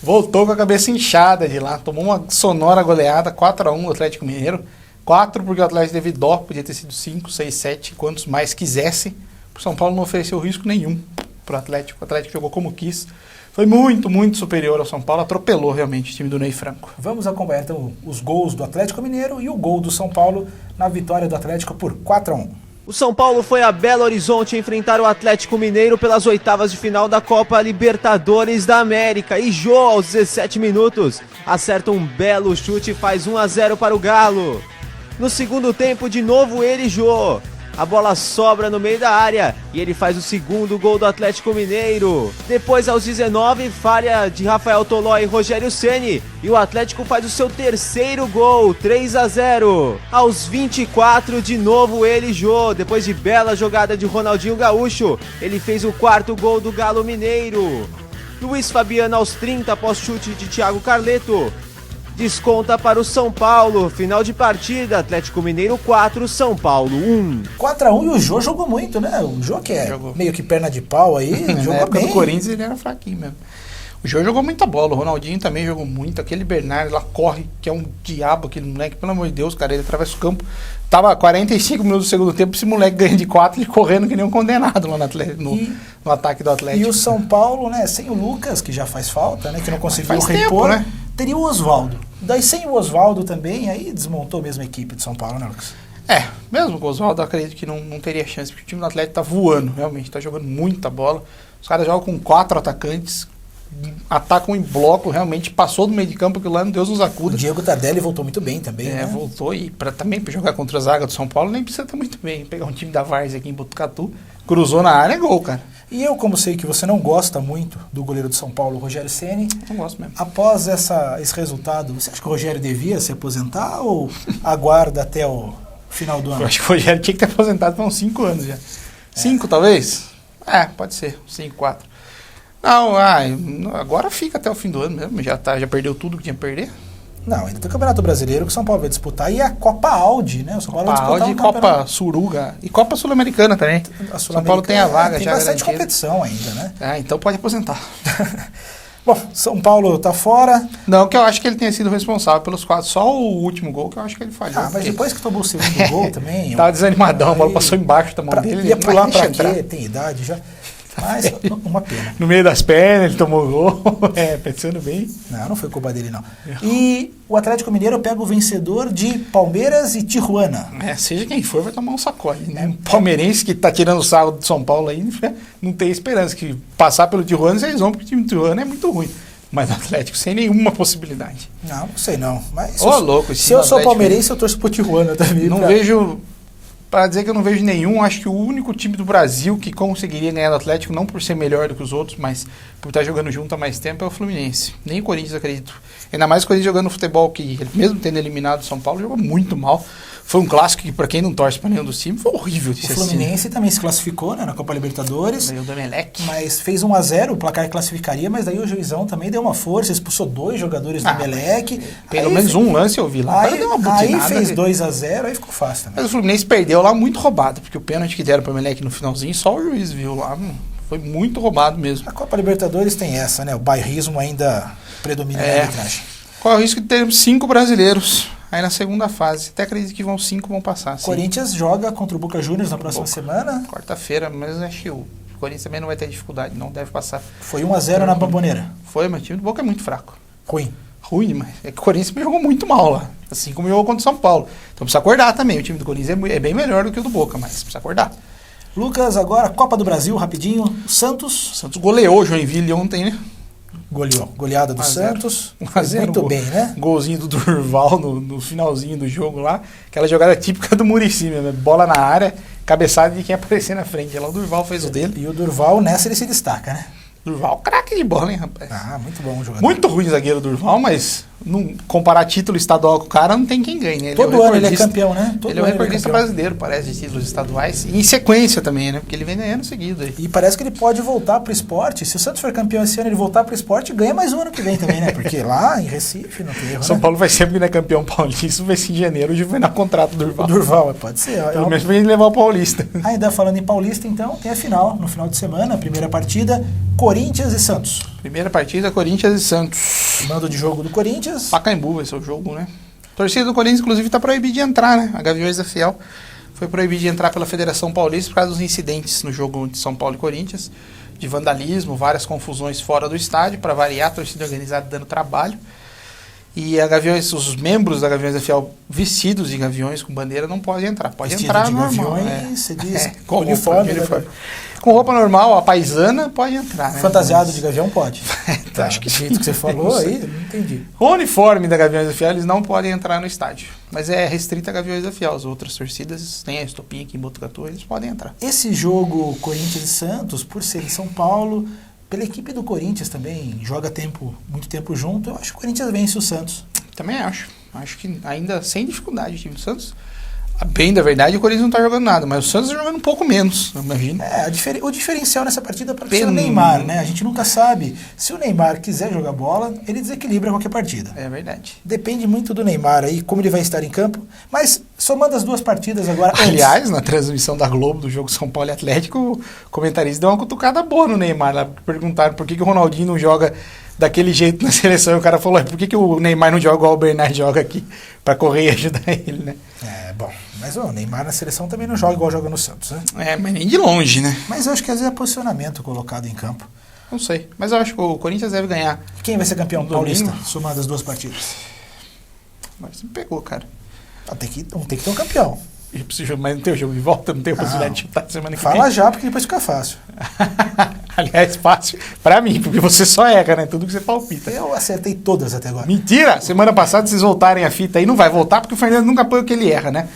Voltou com a cabeça inchada de lá. Tomou uma sonora goleada, 4-1 no Atlético Mineiro. 4 porque o Atlético teve dó, podia ter sido 5, 6, 7, quantos mais quisesse. O São Paulo não ofereceu risco nenhum para o Atlético. O Atlético jogou como quis. Foi muito, muito superior ao São Paulo. Atropelou realmente o time do Ney Franco. Vamos acompanhar então os gols do Atlético Mineiro e o gol do São Paulo na vitória do Atlético por 4-1. O São Paulo foi a Belo Horizonte enfrentar o Atlético Mineiro pelas oitavas de final da Copa Libertadores da América. E Jô, aos 17 minutos, acerta um belo chute e faz 1-0 para o Galo. No segundo tempo, de novo ele, Jô. A bola sobra no meio da área e ele faz o segundo gol do Atlético Mineiro. Depois, aos 19, falha de Rafael Toló e Rogério Ceni e o Atlético faz o seu terceiro gol, 3-0. Aos 24, de novo ele, Jô. Depois de bela jogada de Ronaldinho Gaúcho, ele fez o quarto gol do Galo Mineiro. Luiz Fabiano aos 30 após chute de Thiago Carleto. Desconta para o São Paulo. Final de partida, Atlético Mineiro 4, São Paulo 1. 4-1 e o Jô jogou muito, né? O Jô que meio que perna de pau aí, jogou Na época bem. do Corinthians ele era fraquinho mesmo. O Jô jogou muita bola, o Ronaldinho também jogou muito. Aquele Bernardo lá corre, que é um diabo aquele moleque, pelo amor de Deus, cara, ele atravessa o campo. Tava 45 minutos do segundo tempo, esse moleque ganha de 4 e correndo que nem um condenado lá no ataque do Atlético. E o São Paulo, né, sem o Lucas, que já faz falta, né, que não conseguiu faz repor, tempo, né? Teria o Oswaldo. Daí sem o Oswaldo também, aí desmontou mesmo a equipe de São Paulo, né, Lucas? Mesmo com o Oswaldo, eu acredito que não teria chance, porque o time do Atlético tá voando, realmente, tá jogando muita bola. Os caras jogam com 4 atacantes, atacam em bloco, realmente passou do meio de campo, que lá Deus nos acuda. O Diego Tardelli voltou muito bem também, né? Voltou, e também para jogar contra a zaga do São Paulo nem precisa estar muito bem. Pegar um time da Várzea aqui em Botucatu, cruzou na área, é gol, cara. E eu, como sei que você não gosta muito do goleiro de São Paulo, Rogério Ceni, não gosto mesmo. Após esse resultado, você acha que o Rogério devia se aposentar ou aguarda até o final do ano? Eu acho que o Rogério tinha que ter aposentado há uns 5 anos já. 5 talvez? Pode ser, 5, 4. Não, agora fica até o fim do ano mesmo, já perdeu tudo que tinha que perder. Não, ainda tem o Campeonato Brasileiro que o São Paulo vai disputar e a Copa Audi, né? O São Paulo vai disputar Audi, Copa Suruga e Copa Sul-Americana também. São Paulo tem a vaga tem já. Tem bastante garantida. competição ainda, né? Então pode aposentar. Bom, São Paulo tá fora. Não, que eu acho que ele tenha sido responsável pelos 4, só o último gol que eu acho que ele falhou. Mas depois que tomou o segundo gol também... Tava desanimadão, a bola passou embaixo da mão dele. Ia pular pra quê? Tem idade já. Mas uma pena. No meio das pernas ele tomou gol, pensando bem. Não foi culpa dele não. E o Atlético Mineiro pega o vencedor de Palmeiras e Tijuana. Seja quem for, vai tomar um sacode, né? Um palmeirense que tá tirando o sarro do São Paulo aí, não tem esperança que passar pelo Tijuana, vocês vão, porque o time do Tijuana é muito ruim. Mas o Atlético sem nenhuma possibilidade. Não sei não. Mas louco, se eu sou palmeirense, eu torço pro Tijuana também. Não vejo... Para dizer que eu não vejo nenhum, acho que o único time do Brasil que conseguiria ganhar do Atlético, não por ser melhor do que os outros, mas por estar jogando junto há mais tempo, é o Fluminense. Nem o Corinthians, acredito. Ainda mais o Corinthians jogando futebol, que mesmo tendo eliminado o São Paulo, jogou muito mal. Foi um clássico que, para quem não torce para nenhum dos times, foi horrível de assistir. O Fluminense também se classificou, né, na Copa Libertadores. Ganhou do Emelec. Mas fez 1-0, o placar classificaria, mas daí o juizão também deu uma força, expulsou 2 jogadores do Emelec. Pelo menos um lance eu vi lá. Aí fez 2-0, aí ficou fácil também. Mas o Fluminense perdeu lá muito roubado, porque o pênalti que deram para o Emelec no finalzinho, só o juiz viu lá. Foi muito roubado mesmo. A Copa Libertadores tem essa, né? O bairrismo ainda predomina na arbitragem. Qual é o risco de termos 5 brasileiros aí na segunda fase? Até acredito que 5 vão passar. Sim. Corinthians joga contra o Boca Juniors na próxima semana. Quarta-feira, mas acho que o Corinthians também não vai ter dificuldade, não deve passar. Foi 1-0 na Bomboneira. Foi, mas o time do Boca é muito fraco. Ruim, mas é que o Corinthians jogou muito mal lá, assim como jogou contra o São Paulo. Então precisa acordar também, o time do Corinthians é bem melhor do que o do Boca, mas precisa acordar. Lucas, agora Copa do Brasil, rapidinho. O Santos goleou o Joinville ontem, né? Goleada do Santos. 1-0. Muito bem, né? Golzinho do Durval no finalzinho do jogo lá. Aquela jogada típica do Muricy, né? Bola na área, cabeçada de quem aparecer na frente. Lá o Durval fez o dele. E o Durval nessa ele se destaca, né? Durval, craque de bola, hein, rapaz? Muito bom o jogador. Muito ruim zagueiro Durval, mas não comparar título estadual com o cara, não tem quem ganhe, né? Todo ano ele é campeão, né? Ele é o recordista brasileiro, parece, de títulos estaduais. E em sequência também, né? Porque ele vem ganhando seguido aí. E parece que ele pode voltar pro esporte. Se o Santos for campeão esse ano, ele voltar pro esporte, ganha mais um ano que vem também, né? Porque lá em Recife não tem erro, São Paulo vai sempre que não é campeão paulista, vai ser em janeiro, hoje vai na contrato do Durval. O Durval, pode ser. Pelo menos vai levar o Paulista. Ainda falando em Paulista, então, tem a final, no final de semana, a primeira partida, Corinthians e Santos. Primeira partida, Corinthians e Santos. Mando de jogo do Corinthians. Pacaembu vai ser o jogo, né? A torcida do Corinthians, inclusive, está proibida de entrar, né? A Gaviões da Fiel foi proibida de entrar pela Federação Paulista por causa dos incidentes no jogo de São Paulo e Corinthians, de vandalismo, várias confusões fora do estádio, para variar, a torcida organizada dando trabalho. E a Gaviões, os membros da Gaviões da Fiel vestidos de gaviões com bandeira não podem entrar. Pode vestido entrar de normal. Gaviões, você diz com uniforme. Com roupa normal, a paisana pode entrar, né? Fantasiado de Gavião pode. Tá, acho que do jeito que você falou aí, não entendi. O uniforme da Gaviões da Fiel, eles não podem entrar no estádio. Mas é restrita a Gaviões da Fiel. As outras torcidas, tem a Estopinha aqui em Botucatu, eles podem entrar. Esse jogo Corinthians e Santos, por ser em São Paulo, pela equipe do Corinthians também, joga muito tempo junto, eu acho que o Corinthians vence o Santos. Também acho. Acho que ainda sem dificuldade o time do Santos. Bem da verdade, o Corinthians não tá jogando nada, mas o Santos tá jogando um pouco menos, eu imagino. O diferencial nessa partida pode ser o Neymar, né? A gente nunca sabe. Se o Neymar quiser jogar bola, ele desequilibra qualquer partida. É verdade. Depende muito do Neymar aí, como ele vai estar em campo. Mas somando as duas partidas agora... Aliás, na transmissão da Globo do jogo São Paulo e Atlético, o comentarista deu uma cutucada boa no Neymar. Lá, perguntaram por que o Ronaldinho não joga daquele jeito na seleção. E o cara falou, por que o Neymar não joga igual o Bernard joga aqui? Pra correr e ajudar ele, né? Bom, mas o Neymar na seleção também não joga igual joga no Santos, né? Mas nem de longe, né? Mas eu acho que às vezes é posicionamento colocado em campo. Não sei, mas eu acho que o Corinthians deve ganhar. Quem vai ser campeão paulista, somando as duas partidas? Mas você me pegou, cara. Tem que ter um campeão. Mas não tem o jogo de volta, não tem a possibilidade de chutar semana que vem. Fala já, porque depois fica fácil. Aliás, fácil pra mim, porque você só erra, né? Tudo que você palpita. Eu acertei todas até agora. Mentira! Semana passada, vocês voltarem a fita aí, não vai voltar, porque o Fernando nunca põe o que ele erra, né?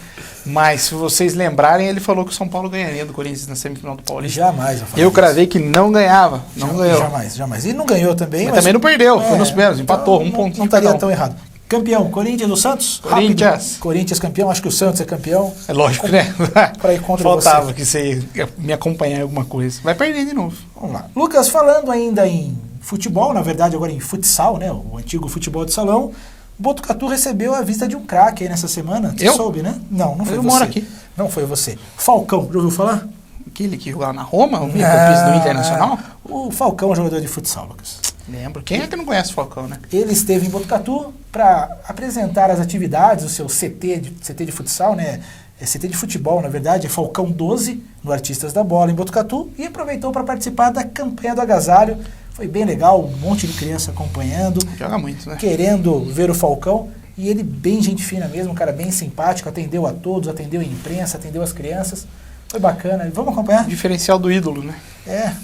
Mas, se vocês lembrarem, ele falou que o São Paulo ganharia do Corinthians na semifinal do Paulista. Jamais eu falei. Eu cravei que não ganhava. Não ganhou. Jamais. E não ganhou também. Mas também não perdeu, foi nos pênaltis, empatou, um ponto. Não estaria tão errado. Campeão, Corinthians ou Santos? Corinthians. Rápido. Corinthians campeão, acho que o Santos é campeão. É lógico, né? Para ir contra Faltava você. que você ia me acompanhar em alguma coisa. Vai perder de novo. Vamos lá. Lucas, falando ainda em futebol, na verdade agora em futsal, né? O antigo futebol de salão, Botucatu recebeu a visita de um craque aí nessa semana. Você soube, né? Não foi você. Eu moro aqui. Não foi você. Falcão, já ouviu falar? Aquele que jogava na Roma, o meio-campista do Internacional? O Falcão é jogador de futsal, Lucas. Lembro. Quem é que não conhece o Falcão, né? Ele esteve em Botucatu para apresentar as atividades, o seu CT de futsal, né? É CT de futebol, na verdade, é Falcão 12, no Artistas da Bola, em Botucatu, e aproveitou para participar da campanha do agasalho. Foi bem legal, um monte de criança acompanhando. Joga muito, né? Querendo ver o Falcão. E ele bem gente fina mesmo, um cara bem simpático, atendeu a todos, atendeu a imprensa, atendeu as crianças. Foi bacana. Vamos acompanhar? Diferencial do ídolo, né?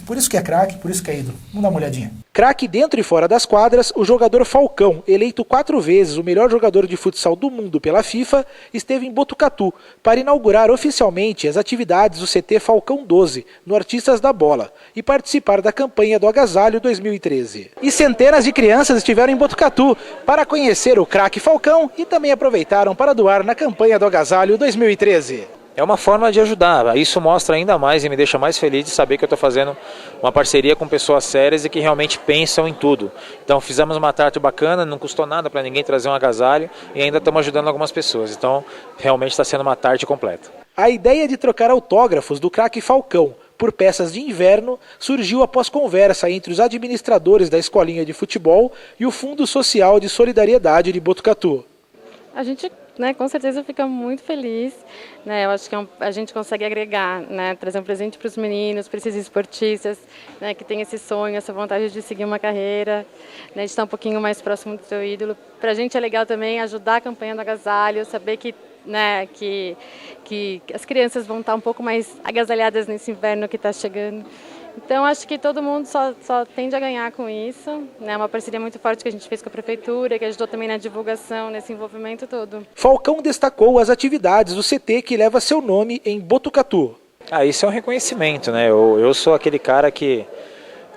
Por isso que é craque, por isso que é ídolo. Vamos dar uma olhadinha. Craque dentro e fora das quadras, o jogador Falcão, eleito 4 vezes o melhor jogador de futsal do mundo pela FIFA, esteve em Botucatu para inaugurar oficialmente as atividades do CT Falcão 12, no Artistas da Bola, e participar da campanha do Agasalho 2013. E centenas de crianças estiveram em Botucatu para conhecer o craque Falcão e também aproveitaram para doar na campanha do Agasalho 2013. É uma forma de ajudar, isso mostra ainda mais e me deixa mais feliz de saber que eu estou fazendo uma parceria com pessoas sérias e que realmente pensam em tudo. Então fizemos uma tarde bacana, não custou nada para ninguém trazer um agasalho e ainda estamos ajudando algumas pessoas, então realmente está sendo uma tarde completa. A ideia de trocar autógrafos do craque Falcão por peças de inverno surgiu após conversa entre os administradores da escolinha de futebol e o Fundo Social de Solidariedade de Botucatu. A gente, com certeza fica muito feliz, Eu acho que a gente consegue agregar, trazer um presente para os meninos, para esses esportistas, que tem esse sonho, essa vontade de seguir uma carreira, de estar um pouquinho mais próximo do seu ídolo. Para a gente é legal também ajudar a campanha do agasalho, saber que as crianças vão estar um pouco mais agasalhadas nesse inverno que está chegando. Então, acho que todo mundo só tende a ganhar com isso. É uma parceria muito forte que a gente fez com a prefeitura, que ajudou também na divulgação, nesse envolvimento todo. Falcão destacou as atividades do CT que leva seu nome em Botucatu. Isso é um reconhecimento, Eu sou aquele cara que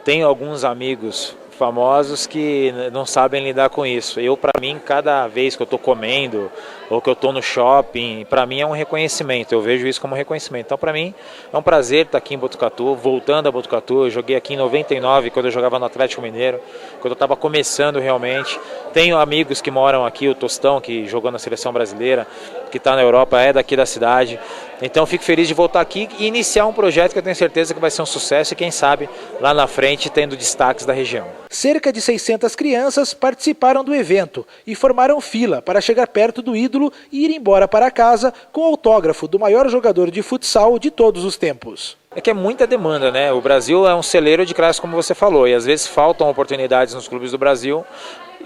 tenho alguns amigos famosos que não sabem lidar com isso. Para mim, cada vez que eu estou comendo ou que eu estou no shopping, para mim é um reconhecimento, eu vejo isso como um reconhecimento. Então, para mim, é um prazer estar aqui em Botucatu, voltando a Botucatu. Eu joguei aqui em 99, quando eu jogava no Atlético Mineiro, quando eu estava começando realmente. Tenho amigos que moram aqui, o Tostão, que jogou na seleção brasileira, que está na Europa, é daqui da cidade. Então, fico feliz de voltar aqui e iniciar um projeto que eu tenho certeza que vai ser um sucesso e, quem sabe, lá na frente, tendo destaques da região. Cerca de 600 crianças participaram do evento e formaram fila para chegar perto do ídolo e ir embora para casa com o autógrafo do maior jogador de futsal de todos os tempos. É que é muita demanda, O Brasil é um celeiro de classes, como você falou, e às vezes faltam oportunidades nos clubes do Brasil.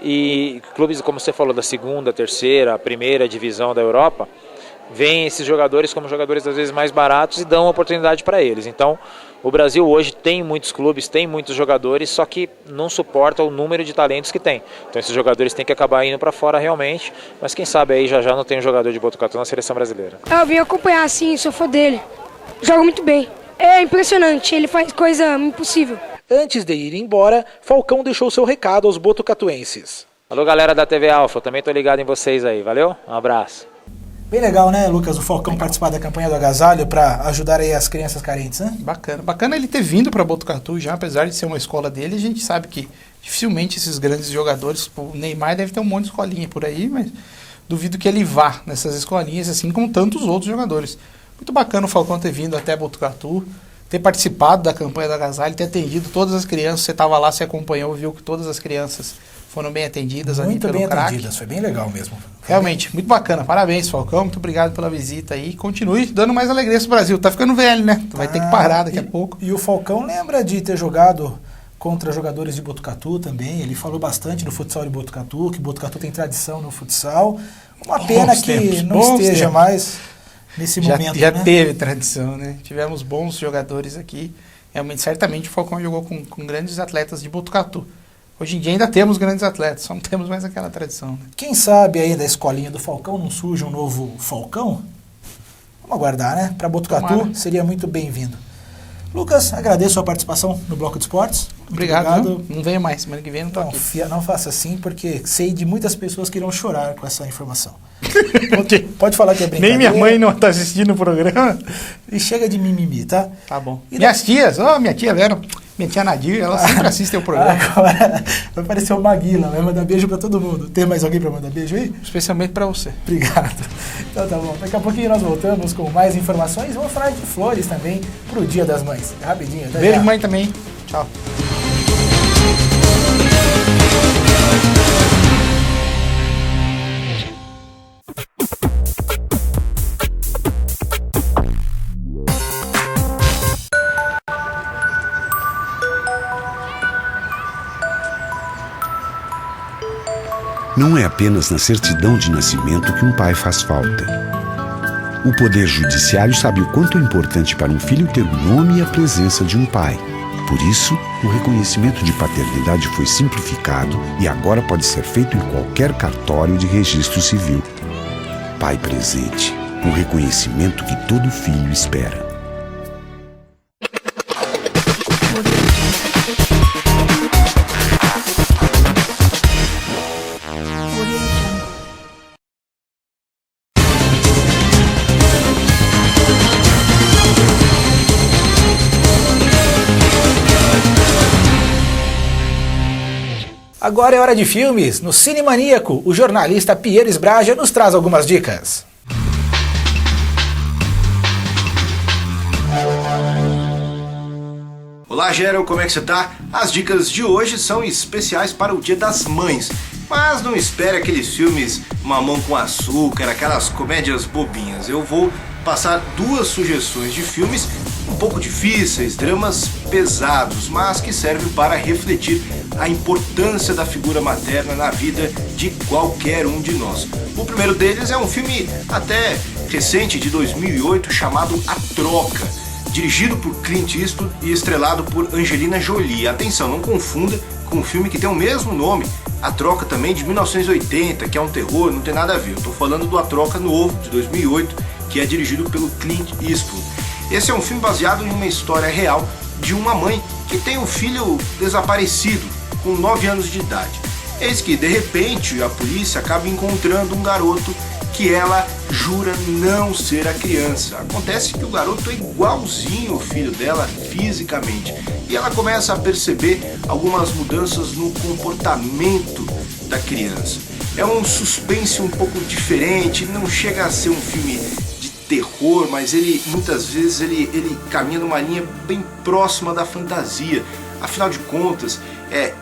E clubes, como você falou, da segunda, terceira, primeira divisão da Europa, veem esses jogadores como jogadores às vezes mais baratos e dão oportunidade para eles. Então, o Brasil hoje tem muitos clubes, tem muitos jogadores, só que não suporta o número de talentos que tem. Então esses jogadores têm que acabar indo para fora realmente, mas quem sabe aí já não tem um jogador de Botucatu na seleção brasileira. Eu vim acompanhar assim, sou fã dele. Joga muito bem. É impressionante, ele faz coisa impossível. Antes de ir embora, Falcão deixou seu recado aos botucatuenses. Alô galera da TV Alfa, eu também tô ligado em vocês aí, valeu? Um abraço. Bem legal, né, Lucas, o Falcão participar da campanha do agasalho para ajudar aí as crianças carentes, né? Bacana ele ter vindo para Botucatu já, apesar de ser uma escola dele, a gente sabe que dificilmente esses grandes jogadores, o Neymar deve ter um monte de escolinha por aí, mas duvido que ele vá nessas escolinhas, assim como tantos outros jogadores. Muito bacana o Falcão ter vindo até Botucatu, ter participado da campanha do agasalho, ter atendido todas as crianças, você estava lá, você acompanhou, viu que todas as crianças foram bem atendidas. Muito bem atendidas, foi bem legal mesmo. Realmente, muito bacana. Parabéns, Falcão. Muito obrigado pela visita aí. Continue dando mais alegria pro Brasil. Tá ficando velho, né? Vai ter que parar daqui a pouco. E o Falcão lembra de ter jogado contra jogadores de Botucatu também. Ele falou bastante do futsal de Botucatu, que Botucatu tem tradição no futsal. Uma pena que não esteja mais nesse momento, já né? Teve tradição, né? Tivemos bons jogadores aqui. Realmente, certamente o Falcão jogou com grandes atletas de Botucatu. Hoje em dia ainda temos grandes atletas, só não temos mais aquela tradição. Né? Quem sabe aí da escolinha do Falcão não surge um novo Falcão? Vamos aguardar, né? Para Botucatu seria muito bem-vindo. Lucas, agradeço a participação no Bloco de Esportes. Obrigado. Não venho mais, semana que vem não tô aqui. Não faça assim, porque sei de muitas pessoas que irão chorar com essa informação. Pode falar que é brincadeira. Nem minha mãe não está assistindo o programa. E chega de mimimi, tá? Tá bom. Minhas tias, minha tia Vera, minha tia Nadir, ela sempre assiste o programa. Agora vai aparecer o Maguila, vai mandar beijo pra todo mundo. Tem mais alguém pra mandar beijo aí? Especialmente pra você. Obrigado. Então tá bom. Daqui a pouquinho nós voltamos com mais informações. Vamos falar de flores também pro Dia das Mães. Rapidinho. Beijo, já. Mãe, também. Tchau. Não é apenas na certidão de nascimento que um pai faz falta. O Poder Judiciário sabe o quanto é importante para um filho ter o nome e a presença de um pai. Por isso, o reconhecimento de paternidade foi simplificado e agora pode ser feito em qualquer cartório de registro civil. Pai presente, o reconhecimento que todo filho espera. Agora é hora de filmes. No Cine Maníaco, o jornalista Piero Esbraja nos traz algumas dicas. Olá, Gerald, como é que você tá? As dicas de hoje são especiais para o Dia das Mães. Mas não espere aqueles filmes Mamão com Açúcar, aquelas comédias bobinhas. Eu vou passar duas sugestões de filmes um pouco difíceis, dramas pesados, mas que servem para refletir a importância da figura materna na vida de qualquer um de nós. O primeiro deles é um filme até recente, de 2008, chamado A Troca, dirigido por Clint Eastwood e estrelado por Angelina Jolie. Atenção, não confunda com um filme que tem o mesmo nome, A Troca, também de 1980, que é um terror, não tem nada a ver. Eu estou falando do A Troca novo, de 2008, que é dirigido pelo Clint Eastwood. Esse é um filme baseado em uma história real de uma mãe que tem um filho desaparecido, com 9 anos de idade. Eis que, de repente, a polícia acaba encontrando um garoto que ela jura não ser a criança. Acontece que o garoto é igualzinho o filho dela fisicamente. E ela começa a perceber algumas mudanças no comportamento da criança. É um suspense um pouco diferente, não chega a ser um filme de terror, mas ele muitas vezes ele caminha numa linha bem próxima da fantasia. Afinal de contas,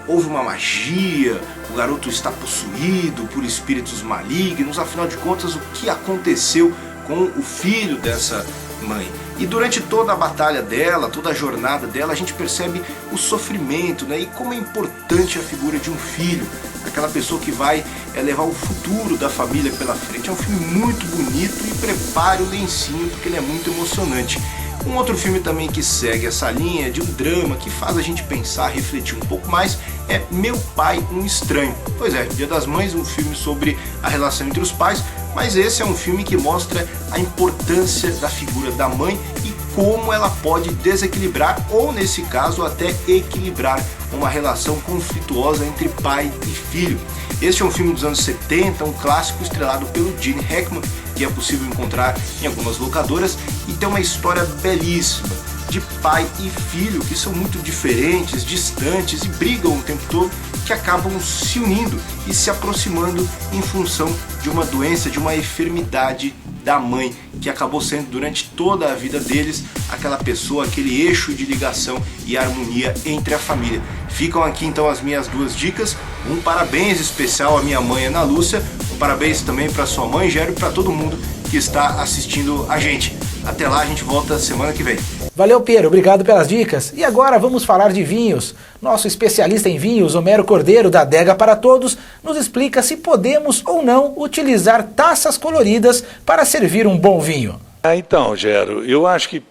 houve uma magia, o garoto está possuído por espíritos malignos. Afinal de contas, o que aconteceu com o filho dessa mãe? E durante toda a batalha dela, toda a jornada dela, a gente percebe o sofrimento, né? E como é importante a figura de um filho, aquela pessoa que vai levar o futuro da família pela frente. É um filme muito bonito e prepare o lencinho porque ele é muito emocionante. Um outro filme também que segue essa linha de um drama que faz a gente pensar, refletir um pouco mais é Meu Pai, um Estranho. Pois é, Dia das Mães, um filme sobre a relação entre os pais, mas esse é um filme que mostra a importância da figura da mãe e como ela pode desequilibrar, ou nesse caso até equilibrar, uma relação conflituosa entre pai e filho. Este é um filme dos anos 70, um clássico estrelado pelo Gene Hackman, que é possível encontrar em algumas locadoras, e tem uma história belíssima de pai e filho que são muito diferentes, distantes e brigam o tempo todo, que acabam se unindo e se aproximando em função de uma doença, de uma enfermidade da mãe, que acabou sendo durante toda a vida deles aquela pessoa, aquele eixo de ligação e harmonia entre a família. Ficam aqui então as minhas duas dicas, um parabéns especial à minha mãe Ana Lúcia, um parabéns também para sua mãe Gério e para todo mundo que está assistindo a gente. Até lá, a gente volta semana que vem. Valeu, Piero, obrigado pelas dicas. E agora vamos falar de vinhos. Nosso especialista em vinhos, Homero Cordeiro, da Adega para Todos, nos explica se podemos ou não utilizar taças coloridas para servir um bom vinho. Então, Gero, eu acho que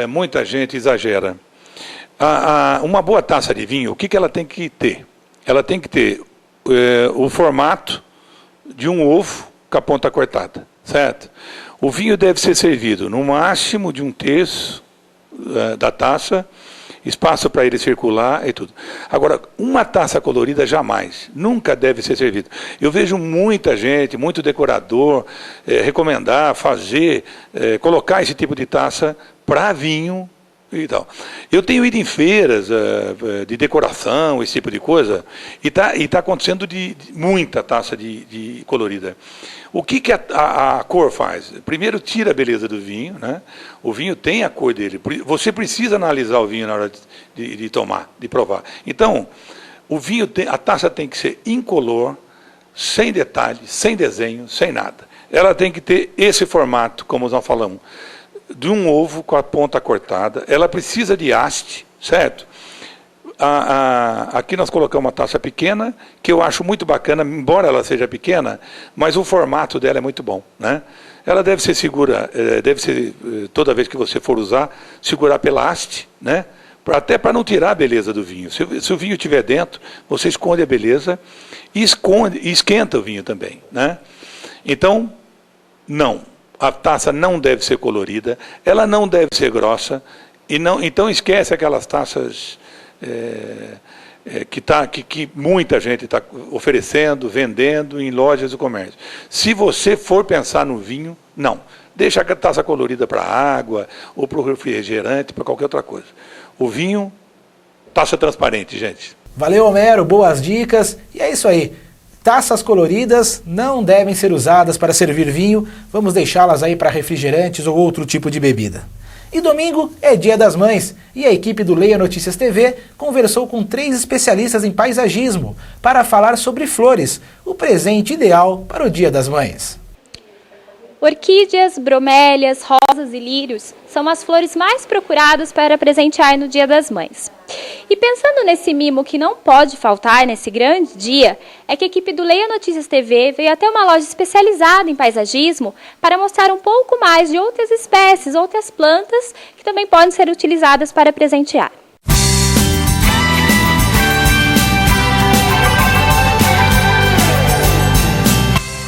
muita gente exagera. Uma boa taça de vinho, o que ela tem que ter? Ela tem que ter o formato de um ovo com a ponta cortada, certo? O vinho deve ser servido no máximo de 1/3 da taça, espaço para ele circular e tudo. Agora, uma taça colorida jamais, nunca deve ser servido. Eu vejo muita gente, muito decorador, recomendar, fazer, colocar esse tipo de taça para vinho e tal. Eu tenho ido em feiras de decoração, esse tipo de coisa, e tá acontecendo de muita taça de colorida. O que a cor faz? Primeiro, tira a beleza do vinho, né? O vinho tem a cor dele. Você precisa analisar o vinho na hora de tomar, de provar. Então, o vinho a taça tem que ser incolor, sem detalhes, sem desenho, sem nada. Ela tem que ter esse formato, como nós falamos, de um ovo com a ponta cortada. Ela precisa de haste, certo? Aqui nós colocamos uma taça pequena, que eu acho muito bacana, embora ela seja pequena, mas o formato dela é muito bom, né? Ela deve ser segura, deve ser, toda vez que você for usar, segurar pela haste, né? Até para não tirar a beleza do vinho. Se o vinho estiver dentro, você esconde a beleza e esquenta o vinho também, né? Então, não. A taça não deve ser colorida, ela não deve ser grossa, então esquece aquelas taças que muita gente está oferecendo, vendendo em lojas do comércio. Se você for pensar no vinho, não. Deixa a taça colorida para água, ou para o refrigerante, para qualquer outra coisa. O vinho, taça transparente, gente. Valeu, Homero, boas dicas. E é isso aí. Taças coloridas não devem ser usadas para servir vinho, vamos deixá-las aí para refrigerantes ou outro tipo de bebida. E domingo é Dia das Mães, e a equipe do Leia Notícias TV conversou com 3 especialistas em paisagismo para falar sobre flores, o presente ideal para o Dia das Mães. Orquídeas, bromélias, rosas e lírios são as flores mais procuradas para presentear no Dia das Mães. E pensando nesse mimo que não pode faltar nesse grande dia, é que a equipe do Leia Notícias TV veio até uma loja especializada em paisagismo para mostrar um pouco mais de outras espécies, outras plantas que também podem ser utilizadas para presentear.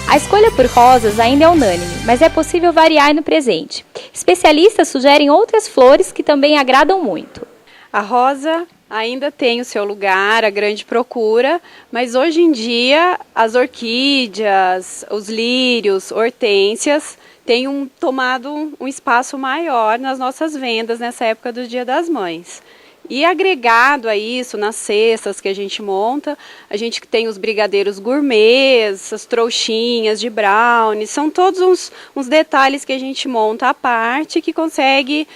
A escolha por rosas ainda é unânime, mas é possível variar no presente. Especialistas sugerem outras flores que também agradam muito. A rosa ainda tem o seu lugar, a grande procura, mas hoje em dia as orquídeas, os lírios, hortênsias têm tomado um espaço maior nas nossas vendas nessa época do Dia das Mães. E agregado a isso, nas cestas que a gente monta, a gente tem os brigadeiros gourmets, as trouxinhas de brownie, são todos uns detalhes que a gente monta à parte que consegue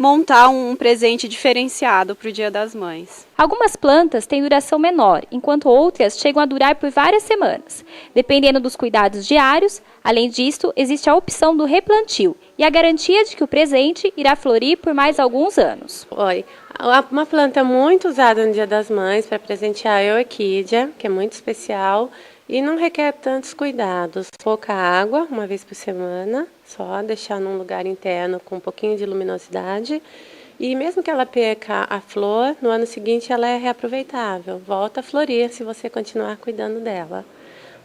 montar um presente diferenciado para o Dia das Mães. Algumas plantas têm duração menor, enquanto outras chegam a durar por várias semanas, dependendo dos cuidados diários. Além disso, existe a opção do replantio e a garantia de que o presente irá florir por mais alguns anos. Uma planta muito usada no Dia das Mães para presentear é a orquídea, que é muito especial e não requer tantos cuidados. Pouca água, uma vez por semana, só deixar num lugar interno com um pouquinho de luminosidade. E mesmo que ela perca a flor, no ano seguinte ela é reaproveitável, volta a florir se você continuar cuidando dela.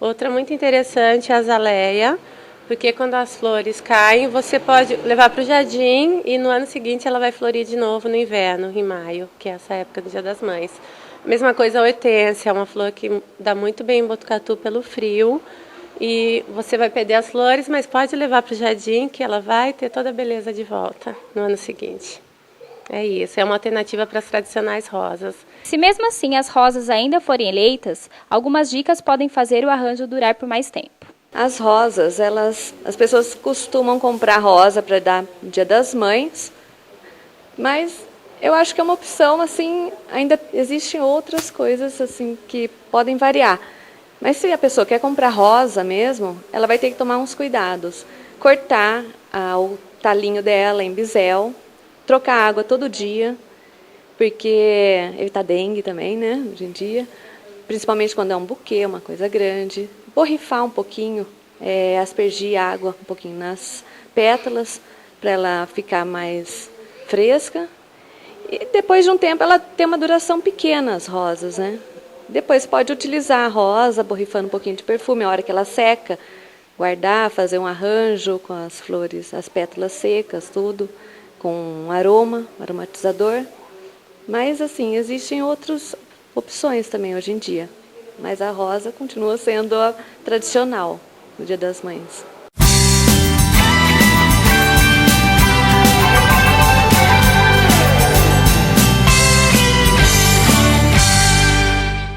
Outra muito interessante é a azaleia, porque quando as flores caem, você pode levar para o jardim e no ano seguinte ela vai florir de novo no inverno, em maio, que é essa época do Dia das Mães. Mesma coisa a hortênsia, é uma flor que dá muito bem em Botucatu pelo frio. E você vai perder as flores, mas pode levar para o jardim que ela vai ter toda a beleza de volta no ano seguinte. É isso, é uma alternativa para as tradicionais rosas. Se mesmo assim as rosas ainda forem eleitas, algumas dicas podem fazer o arranjo durar por mais tempo. As rosas, as pessoas costumam comprar rosa para dar no Dia das Mães, mas eu acho que é uma opção, assim, ainda existem outras coisas assim que podem variar. Mas se a pessoa quer comprar rosa mesmo, ela vai ter que tomar uns cuidados. Cortar o talinho dela em bisel, trocar água todo dia, porque evitar dengue também, né, hoje em dia. Principalmente quando é um buquê, uma coisa grande. Borrifar um pouquinho, aspergir água um pouquinho nas pétalas, para ela ficar mais fresca. E depois de um tempo ela tem uma duração pequena, as rosas, né? Depois pode utilizar a rosa, borrifando um pouquinho de perfume, a hora que ela seca, guardar, fazer um arranjo com as flores, as pétalas secas, tudo, com um aromatizador. Mas, assim, existem outras opções também hoje em dia. Mas a rosa continua sendo a tradicional no Dia das Mães.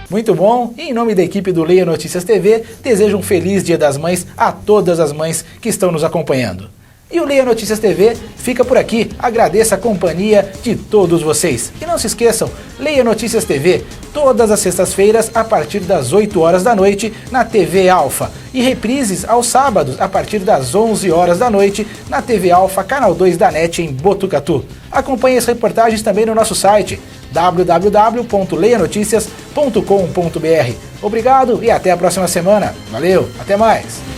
Muito bom, e em nome da equipe do Leia Notícias TV, desejo um feliz Dia das Mães a todas as mães que estão nos acompanhando. E o Leia Notícias TV fica por aqui, agradeço a companhia de todos vocês. E não se esqueçam, Leia Notícias TV, todas as sextas-feiras a partir das 8 horas da noite na TV Alfa. E reprises aos sábados a partir das 11 horas da noite na TV Alfa, canal 2 da NET em Botucatu. Acompanhe as reportagens também no nosso site www.leianoticias.com.br. Obrigado e até a próxima semana. Valeu, até mais!